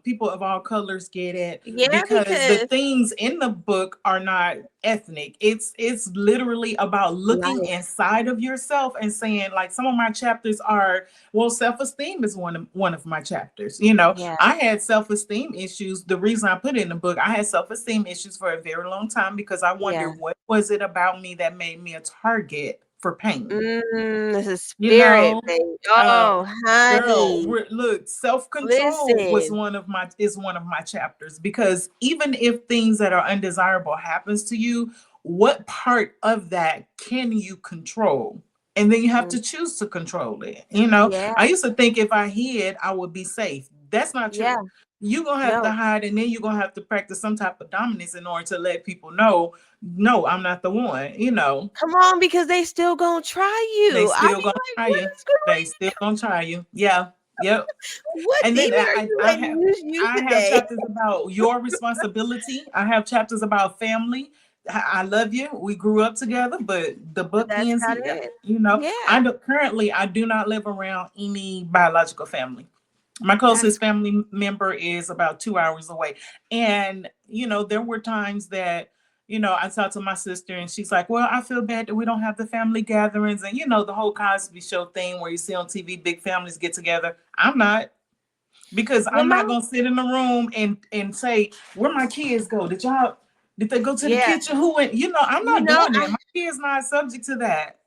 Speaker 4: people of all colors get it,
Speaker 2: Yeah,
Speaker 4: because the
Speaker 2: because
Speaker 4: things in the book are not ethnic. It's literally about looking
Speaker 2: life.
Speaker 4: inside of yourself and saying, like, some of my chapters are, well, self-esteem is one of my chapters.
Speaker 2: Yeah.
Speaker 4: I had self-esteem issues. The reason I put it in the book, I had self-esteem issues for a very long time because I
Speaker 2: Yeah.
Speaker 4: wondered what was it about me that made me a target for pain.
Speaker 2: This is
Speaker 4: You
Speaker 2: spirit,
Speaker 4: know,
Speaker 2: baby.
Speaker 4: um,
Speaker 2: Oh,
Speaker 4: girl,
Speaker 2: honey.
Speaker 4: look, self-control was
Speaker 2: Listen.
Speaker 4: one of my chapters, because even if things that are undesirable happens to you, what part of that can you control? And then you have
Speaker 2: Mm,
Speaker 4: to choose to control it.
Speaker 2: yeah.
Speaker 4: I used to think if I hid, I would be safe. That's not
Speaker 2: Yeah.
Speaker 4: true. You're gonna have to
Speaker 2: No.
Speaker 4: hide, and then you're gonna have to practice some type of dominance in order to let people know, no, I'm not the one.
Speaker 2: Come on, because they still gonna try
Speaker 4: They
Speaker 2: you. I
Speaker 4: still
Speaker 2: be
Speaker 4: gonna
Speaker 2: like,
Speaker 4: try
Speaker 2: what
Speaker 4: you.
Speaker 2: is
Speaker 4: They
Speaker 2: going
Speaker 4: still gonna try you. Yeah. Yep.
Speaker 2: what
Speaker 4: And then
Speaker 2: demon are
Speaker 4: I,
Speaker 2: you
Speaker 4: I
Speaker 2: letting
Speaker 4: have
Speaker 2: use
Speaker 4: I have
Speaker 2: today?
Speaker 4: chapters about your responsibility. I have chapters about family. I love you. We grew up together, but the
Speaker 2: But
Speaker 4: book
Speaker 2: that's
Speaker 4: ends
Speaker 2: about
Speaker 4: here.
Speaker 2: it.
Speaker 4: I
Speaker 2: Yeah.
Speaker 4: currently I do not live around any biological family. My
Speaker 2: That's
Speaker 4: closest family member is about 2 hours away. And, there were times that, I talked to my sister and she's like, well, I feel bad that we don't have the family gatherings. And, the whole Cosby Show thing where you see on TV, big families get together. I'm not, because
Speaker 2: well,
Speaker 4: I'm
Speaker 2: my
Speaker 4: not going to sit in the room and say, where my kids go? Did they go to the
Speaker 2: yeah.
Speaker 4: kitchen? Who went? I'm
Speaker 2: You
Speaker 4: not
Speaker 2: know,
Speaker 4: doing that. My kids not subject to that.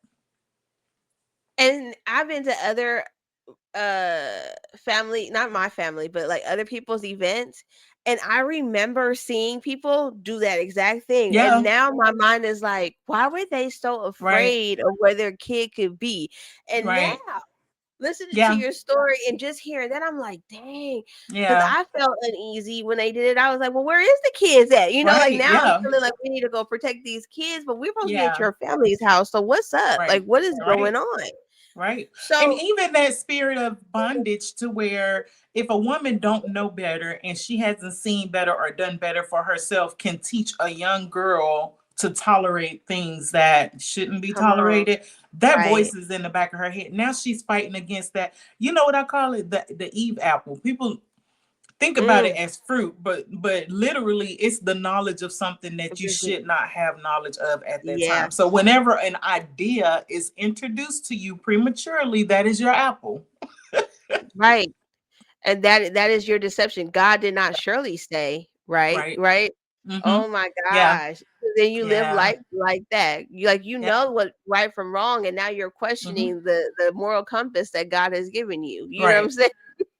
Speaker 2: and I've been to other family, not my family, but like other people's events, And I remember seeing people do that exact thing. And
Speaker 4: Yeah.
Speaker 2: now my mind is like, why were they so
Speaker 4: Right.
Speaker 2: afraid of where their kid could be? And now
Speaker 4: Right.
Speaker 2: listening to
Speaker 4: Yeah.
Speaker 2: your story and just hearing that, I'm like, dang, because
Speaker 4: Yeah.
Speaker 2: I felt uneasy when they did it. I was like, well, where is the kids at? You know, like
Speaker 4: Right.
Speaker 2: now I'm
Speaker 4: Yeah.
Speaker 2: feeling like we need to go protect these kids, but we're supposed to be at
Speaker 4: Yeah.
Speaker 2: your family's house. So what's up? Like,
Speaker 4: Right.
Speaker 2: what is going
Speaker 4: Right.
Speaker 2: on?
Speaker 4: Right. And
Speaker 2: So,
Speaker 4: even that spirit of bondage to where if a woman don't know better and she hasn't seen better or done better for herself can teach a young girl to tolerate things that shouldn't be
Speaker 2: come on.
Speaker 4: tolerated, that
Speaker 2: Right.
Speaker 4: voice is in the back of her head. Now she's fighting against that. You know what I call it? The Eve apple. People think about it
Speaker 2: Mm,
Speaker 4: as fruit, but literally it's the knowledge of something that you
Speaker 2: mhm.
Speaker 4: should not have knowledge of at that time. So
Speaker 2: Yes.
Speaker 4: whenever an idea is introduced to you prematurely, that is your apple.
Speaker 2: Right. And that is your deception. God did not surely say, right?
Speaker 4: Right.
Speaker 2: Right?
Speaker 4: Mm-hmm.
Speaker 2: Oh my
Speaker 4: Yeah.
Speaker 2: gosh. Then you live
Speaker 4: Yeah.
Speaker 2: like that. You like you
Speaker 4: Yeah.
Speaker 2: know what right from wrong, and now you're
Speaker 4: Mm-hmm.
Speaker 2: questioning the moral compass that God has given you. You know what I'm
Speaker 4: Right.
Speaker 2: saying?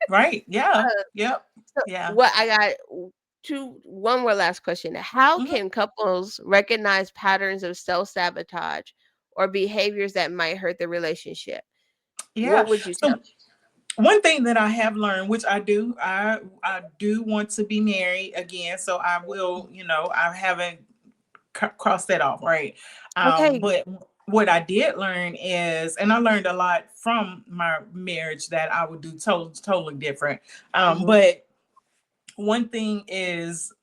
Speaker 4: Right. Yeah.
Speaker 2: Uh,
Speaker 4: Yep.
Speaker 2: so
Speaker 4: Yeah.
Speaker 2: what I got one more last question. How
Speaker 4: Mm-hmm.
Speaker 2: can couples recognize patterns of self-sabotage or behaviors that might hurt the relationship?
Speaker 4: Yeah.
Speaker 2: What would you tell?
Speaker 4: So one thing that I have learned, which I do want to be married again. So I will, I haven't cross that off, right?
Speaker 2: Okay.
Speaker 4: But what I did learn is, and I learned a lot from my marriage that I would do totally different.
Speaker 2: Mhm.
Speaker 4: But one thing is,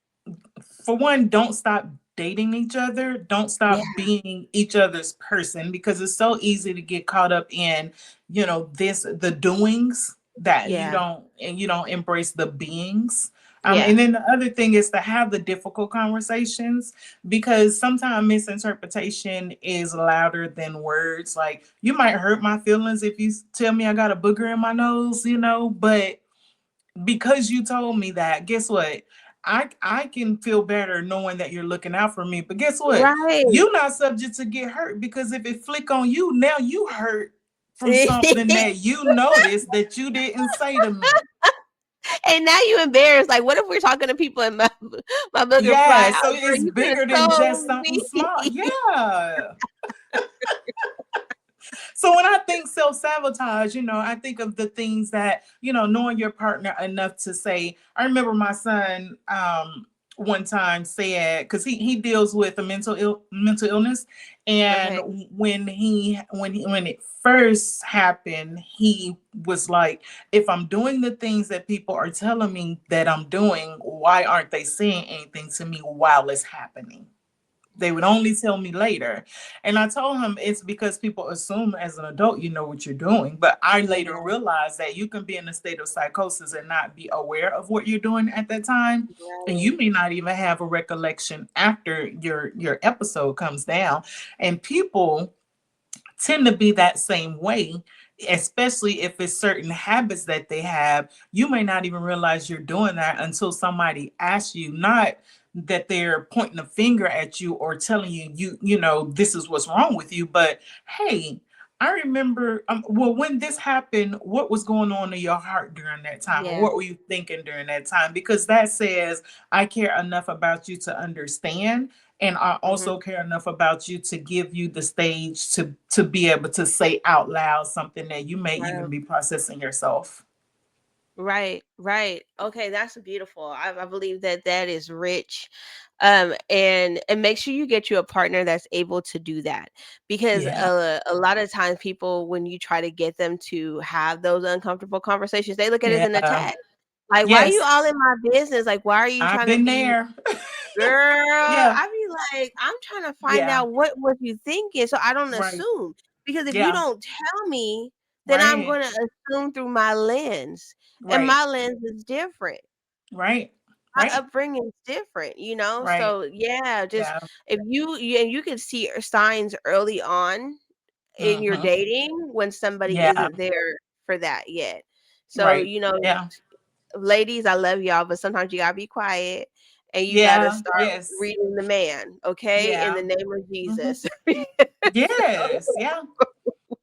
Speaker 4: for one, don't stop dating each other. Don't
Speaker 2: Yeah.
Speaker 4: stop being each other's person because it's so easy to get caught up in, the doings that
Speaker 2: Yeah.
Speaker 4: you don't embrace the beings.
Speaker 2: Yeah.
Speaker 4: And then the other thing is to have the difficult conversations because sometimes misinterpretation is louder than words. Like you might hurt my feelings if you tell me I got a booger in my nose, but because you told me that, guess what? I can feel better knowing that you're looking out for me. But guess what?
Speaker 2: Right.
Speaker 4: You're not subject to get hurt because if it flick on you, now you hurt from something that you noticed that you didn't say to me.
Speaker 2: And now you embarrassed. Like, what if we're talking to people and my booger fly
Speaker 4: Yeah,
Speaker 2: out?
Speaker 4: so
Speaker 2: Girl,
Speaker 4: it's
Speaker 2: you could
Speaker 4: bigger than
Speaker 2: have
Speaker 4: just
Speaker 2: told
Speaker 4: something
Speaker 2: me.
Speaker 4: small. Yeah. So when I think self-sabotage, I think of the things that, knowing your partner enough to say, I remember my son one time said, because he deals with a mental illness. And
Speaker 2: Okay.
Speaker 4: when it first happened, he was like, if I'm doing the things that people are telling me that I'm doing, why aren't they saying anything to me while it's happening? They would only tell me later. And I told him it's because people assume as an adult you know what you're doing. But I later
Speaker 2: Yeah.
Speaker 4: realized that you can be in a state of psychosis and not be aware of what you're doing at that time. And
Speaker 2: Right.
Speaker 4: you may not even have a recollection after your episode comes down. And people tend to be that same way, especially if it's certain habits that they have. You may not even realize you're doing that until somebody asks you, not that they're pointing a finger at you or telling you this is what's wrong with you, but hey, I remember, well, when this happened, what was going on in your heart during that time? Or
Speaker 2: Yeah.
Speaker 4: what were you thinking during that time? Because that says, I care enough about you to understand, and I
Speaker 2: Hmm.
Speaker 4: also care enough about you to give you the stage to be able to say out loud something that you may even
Speaker 2: Right.
Speaker 4: be processing yourself.
Speaker 2: Right. Right. Okay, that's beautiful. I believe that that is rich. And make sure you get you a partner that's able to do that because
Speaker 4: Yeah.
Speaker 2: a lot of times people, when you try to get them to have those uncomfortable conversations, they look at it as an
Speaker 4: Yeah.
Speaker 2: attack. Like, why are you
Speaker 4: Yes.
Speaker 2: all in my business? Like, why are you
Speaker 4: I've
Speaker 2: trying to
Speaker 4: been
Speaker 2: be
Speaker 4: there.
Speaker 2: girl?
Speaker 4: Yeah.
Speaker 2: I be like, I'm trying to find
Speaker 4: Yeah.
Speaker 2: out what was you thinking, so I don't
Speaker 4: Right.
Speaker 2: assume. Because if you
Speaker 4: Yeah.
Speaker 2: don't tell me, then I'm
Speaker 4: Right.
Speaker 2: gonna assume through my lens, and
Speaker 4: Right.
Speaker 2: my lens is different.
Speaker 4: Right.
Speaker 2: My
Speaker 4: Right.
Speaker 2: upbringing's different, you know.
Speaker 4: Right.
Speaker 2: So yeah, just
Speaker 4: Yeah.
Speaker 2: if and you can see signs early on in your
Speaker 4: Mm-hmm.
Speaker 2: dating when somebody
Speaker 4: Yeah.
Speaker 2: isn't there for that yet. So
Speaker 4: Right.
Speaker 2: you know,
Speaker 4: Yeah.
Speaker 2: ladies, I love y'all, but sometimes you gotta be quiet and you gotta
Speaker 4: Yeah.
Speaker 2: start
Speaker 4: Yes.
Speaker 2: reading the man, okay? In the
Speaker 4: Yeah.
Speaker 2: name of
Speaker 4: Mm-hmm.
Speaker 2: Jesus.
Speaker 4: Yes. Yeah.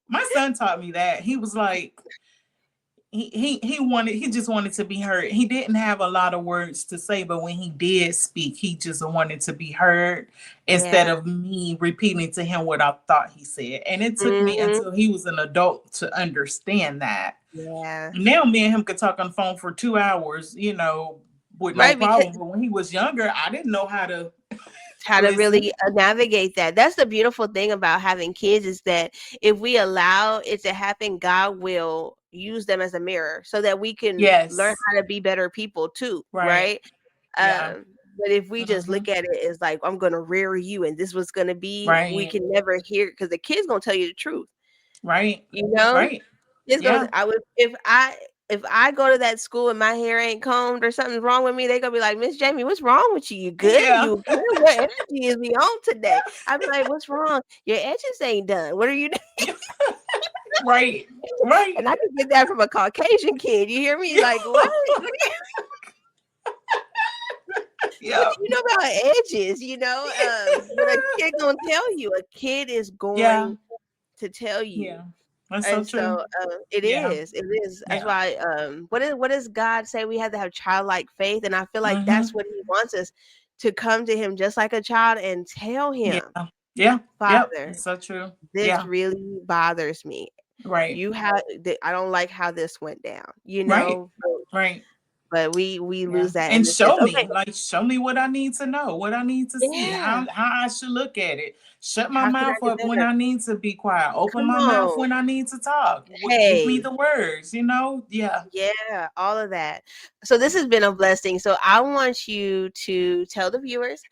Speaker 4: My son taught me that. He was like, he just wanted to be heard. He didn't have a lot of words to say, but when he did speak, he just wanted to be heard instead
Speaker 2: Yeah.
Speaker 4: of me repeating to him what I thought he said. And it took me
Speaker 2: Hmm.
Speaker 4: until he was an adult to understand that.
Speaker 2: Yeah.
Speaker 4: Now me and him could talk on the phone for 2 hours, with no
Speaker 2: Right. Because
Speaker 4: problem. But when he was younger, I didn't know how to
Speaker 2: how to
Speaker 4: listen.
Speaker 2: really navigate that. That's the beautiful thing about having kids is that if we allow it to happen, God will use them as a mirror so that we can learn
Speaker 4: Yes.
Speaker 2: how to be better people too,
Speaker 4: Right.
Speaker 2: right?
Speaker 4: Yeah.
Speaker 2: But if we just
Speaker 4: Hmm.
Speaker 2: look at it as like I'm gonna rear you and this was gonna be, we
Speaker 4: Right.
Speaker 2: can never hear because the kid's gonna tell you the truth.
Speaker 4: Right.
Speaker 2: You know,
Speaker 4: Right.
Speaker 2: it's gonna.
Speaker 4: Yeah.
Speaker 2: I would if I go to that school and my hair ain't combed or something's wrong with me, they gonna be like, Miss Jamie, what's wrong with you? You good?
Speaker 4: Yeah.
Speaker 2: You okay? What energy is we on today? I'd be like, what's wrong? Your edges ain't done. What are you doing?
Speaker 4: Right. Right.
Speaker 2: And I can get that from a Caucasian kid. You hear me?
Speaker 4: Yeah.
Speaker 2: Like, what? What
Speaker 4: Yeah.
Speaker 2: do you know about edges? But a kid gonna tell you. A kid is
Speaker 4: Yeah.
Speaker 2: going to tell you.
Speaker 4: Yeah. That's so
Speaker 2: And
Speaker 4: true.
Speaker 2: so it
Speaker 4: Yeah.
Speaker 2: is. It is. That's
Speaker 4: Yeah.
Speaker 2: why what does God say? We have to have childlike faith. And I feel like that's
Speaker 4: Hmm.
Speaker 2: what he wants us to come to him just like a child and tell
Speaker 4: Yeah.
Speaker 2: him,
Speaker 4: Yeah. Yep.
Speaker 2: Father,
Speaker 4: It's so true.
Speaker 2: this
Speaker 4: Yeah.
Speaker 2: really bothers me.
Speaker 4: Right.
Speaker 2: You have I don't like how this went down,
Speaker 4: Right. Right.
Speaker 2: but we
Speaker 4: Yeah.
Speaker 2: lose that in
Speaker 4: And
Speaker 2: the sense.
Speaker 4: show
Speaker 2: Okay,
Speaker 4: me, like, show me what I need to know, what I need to see,
Speaker 2: yeah.
Speaker 4: how I should look at it. Shut my
Speaker 2: How can I
Speaker 4: mouth
Speaker 2: do
Speaker 4: up when
Speaker 2: better?
Speaker 4: I need to be quiet. Open
Speaker 2: Come
Speaker 4: my mouth
Speaker 2: on.
Speaker 4: when I need to talk. Give me
Speaker 2: Hey.
Speaker 4: the words. Yeah.
Speaker 2: Yeah, all of that. So this
Speaker 4: Yeah.
Speaker 2: has been a blessing. So I want you to tell the viewers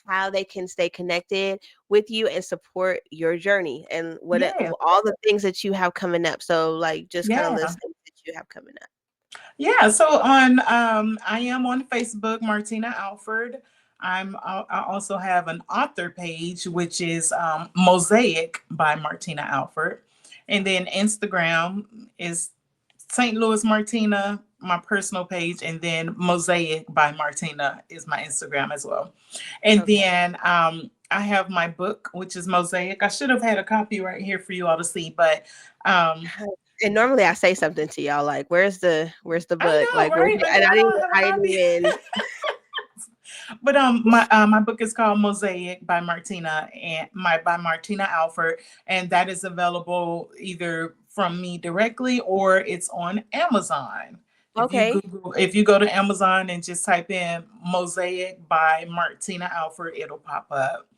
Speaker 2: how they can stay connected with you and support your journey and
Speaker 4: Yeah.
Speaker 2: all the things that you have coming up. So like just kind of
Speaker 4: Yeah.
Speaker 2: list things that you have coming up.
Speaker 4: Yeah, so on I am on Facebook, Martina Alford. I also have an author page which is Mosaic by Martina Alford. And then Instagram is St. Louis Martina, my personal page, and then Mosaic by Martina is my Instagram as well. And
Speaker 2: Okay.
Speaker 4: then I have my book, which is Mosaic. I should have had a copy right here for you all to see, but um,
Speaker 2: And normally I say something to y'all like, where's the
Speaker 4: I
Speaker 2: book?
Speaker 4: know,
Speaker 2: Like, where's
Speaker 4: right? I
Speaker 2: and
Speaker 4: know I don't have a
Speaker 2: I didn't
Speaker 4: copy.
Speaker 2: even.
Speaker 4: But my book is called Mosaic by Martina and my by Martina Alford, and that is available either from me directly or it's on Amazon.
Speaker 2: Okay.
Speaker 4: If you go to Amazon and just type in Mosaic by Martina Alford, it'll pop up.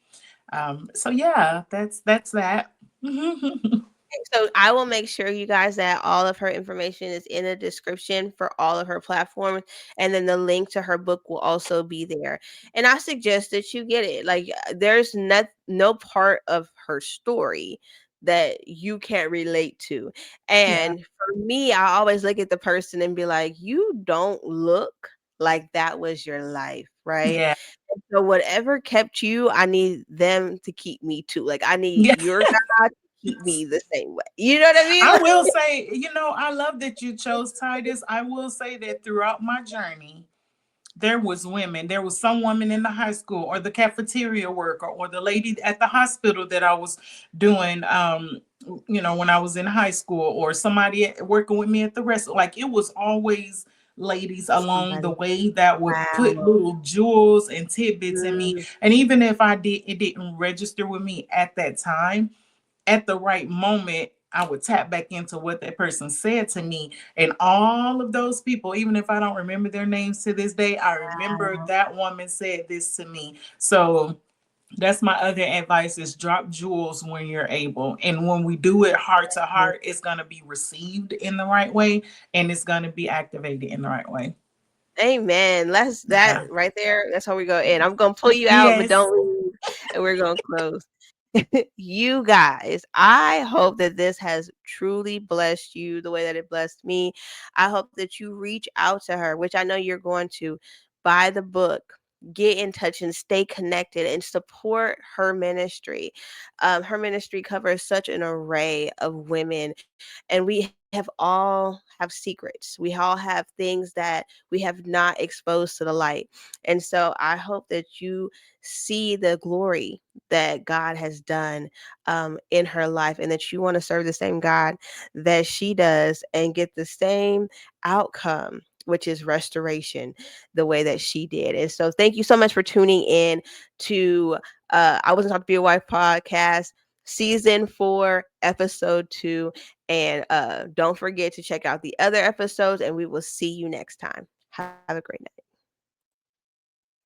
Speaker 4: So yeah, that's that.
Speaker 2: So I will make sure you guys that all of her information is in the description for all of her platforms, and then the link to her book will also be there. And I suggest that you get it. Like there's no part of her story that you can't relate to.
Speaker 4: Yeah,
Speaker 2: And for me, I always look at the person and be like, you don't look like that was your life, right?
Speaker 4: yeah,
Speaker 2: So whatever kept you, I need them to keep me too. Like I need
Speaker 4: yeah.
Speaker 2: your God to keep me the same way. You know what I mean?
Speaker 4: I will say, I love that you chose Titus. I will say that throughout my journey, there was some woman in the high school or the cafeteria worker or the lady at the hospital that I was doing when I was in high school, or somebody working with me at the rest. Like, it was always ladies along the
Speaker 2: Somebody.
Speaker 4: way that would put
Speaker 2: Wow.
Speaker 4: little jewels and tidbits in me.
Speaker 2: Mm,
Speaker 4: And even if it didn't register with me at that time, at the right moment, I would tap back into what that person said to me. And all of those people, even if I don't remember their names to this day, I remember
Speaker 2: wow.
Speaker 4: that woman said this to me. So that's my other advice, is drop jewels when you're able. And when we do it heart to heart, it's going to be received in the right way, and it's going to be activated in the right way.
Speaker 2: Amen. That's that
Speaker 4: Yeah.
Speaker 2: right there. That's how we go in. I'm gonna pull you out, but
Speaker 4: Yes.
Speaker 2: don't leave. And we're gonna close. You guys, I hope that this has truly blessed you the way that it blessed me. I hope that you reach out to her, which I know you're going to. Buy the book. get in touch and stay connected and support her ministry. Her ministry covers such an array of women, and we have all have secrets. We all have things that we have not exposed to the light. And so I hope that you see the glory that God has done in her life, and that you want to serve the same God that she does and get the same outcome, which is restoration, the way that she did. And so thank you so much for tuning in to I Wasn't Taught to Be a Wife podcast, season 4, episode 2. And don't forget to check out the other episodes, and we will see you next time. Have a great night.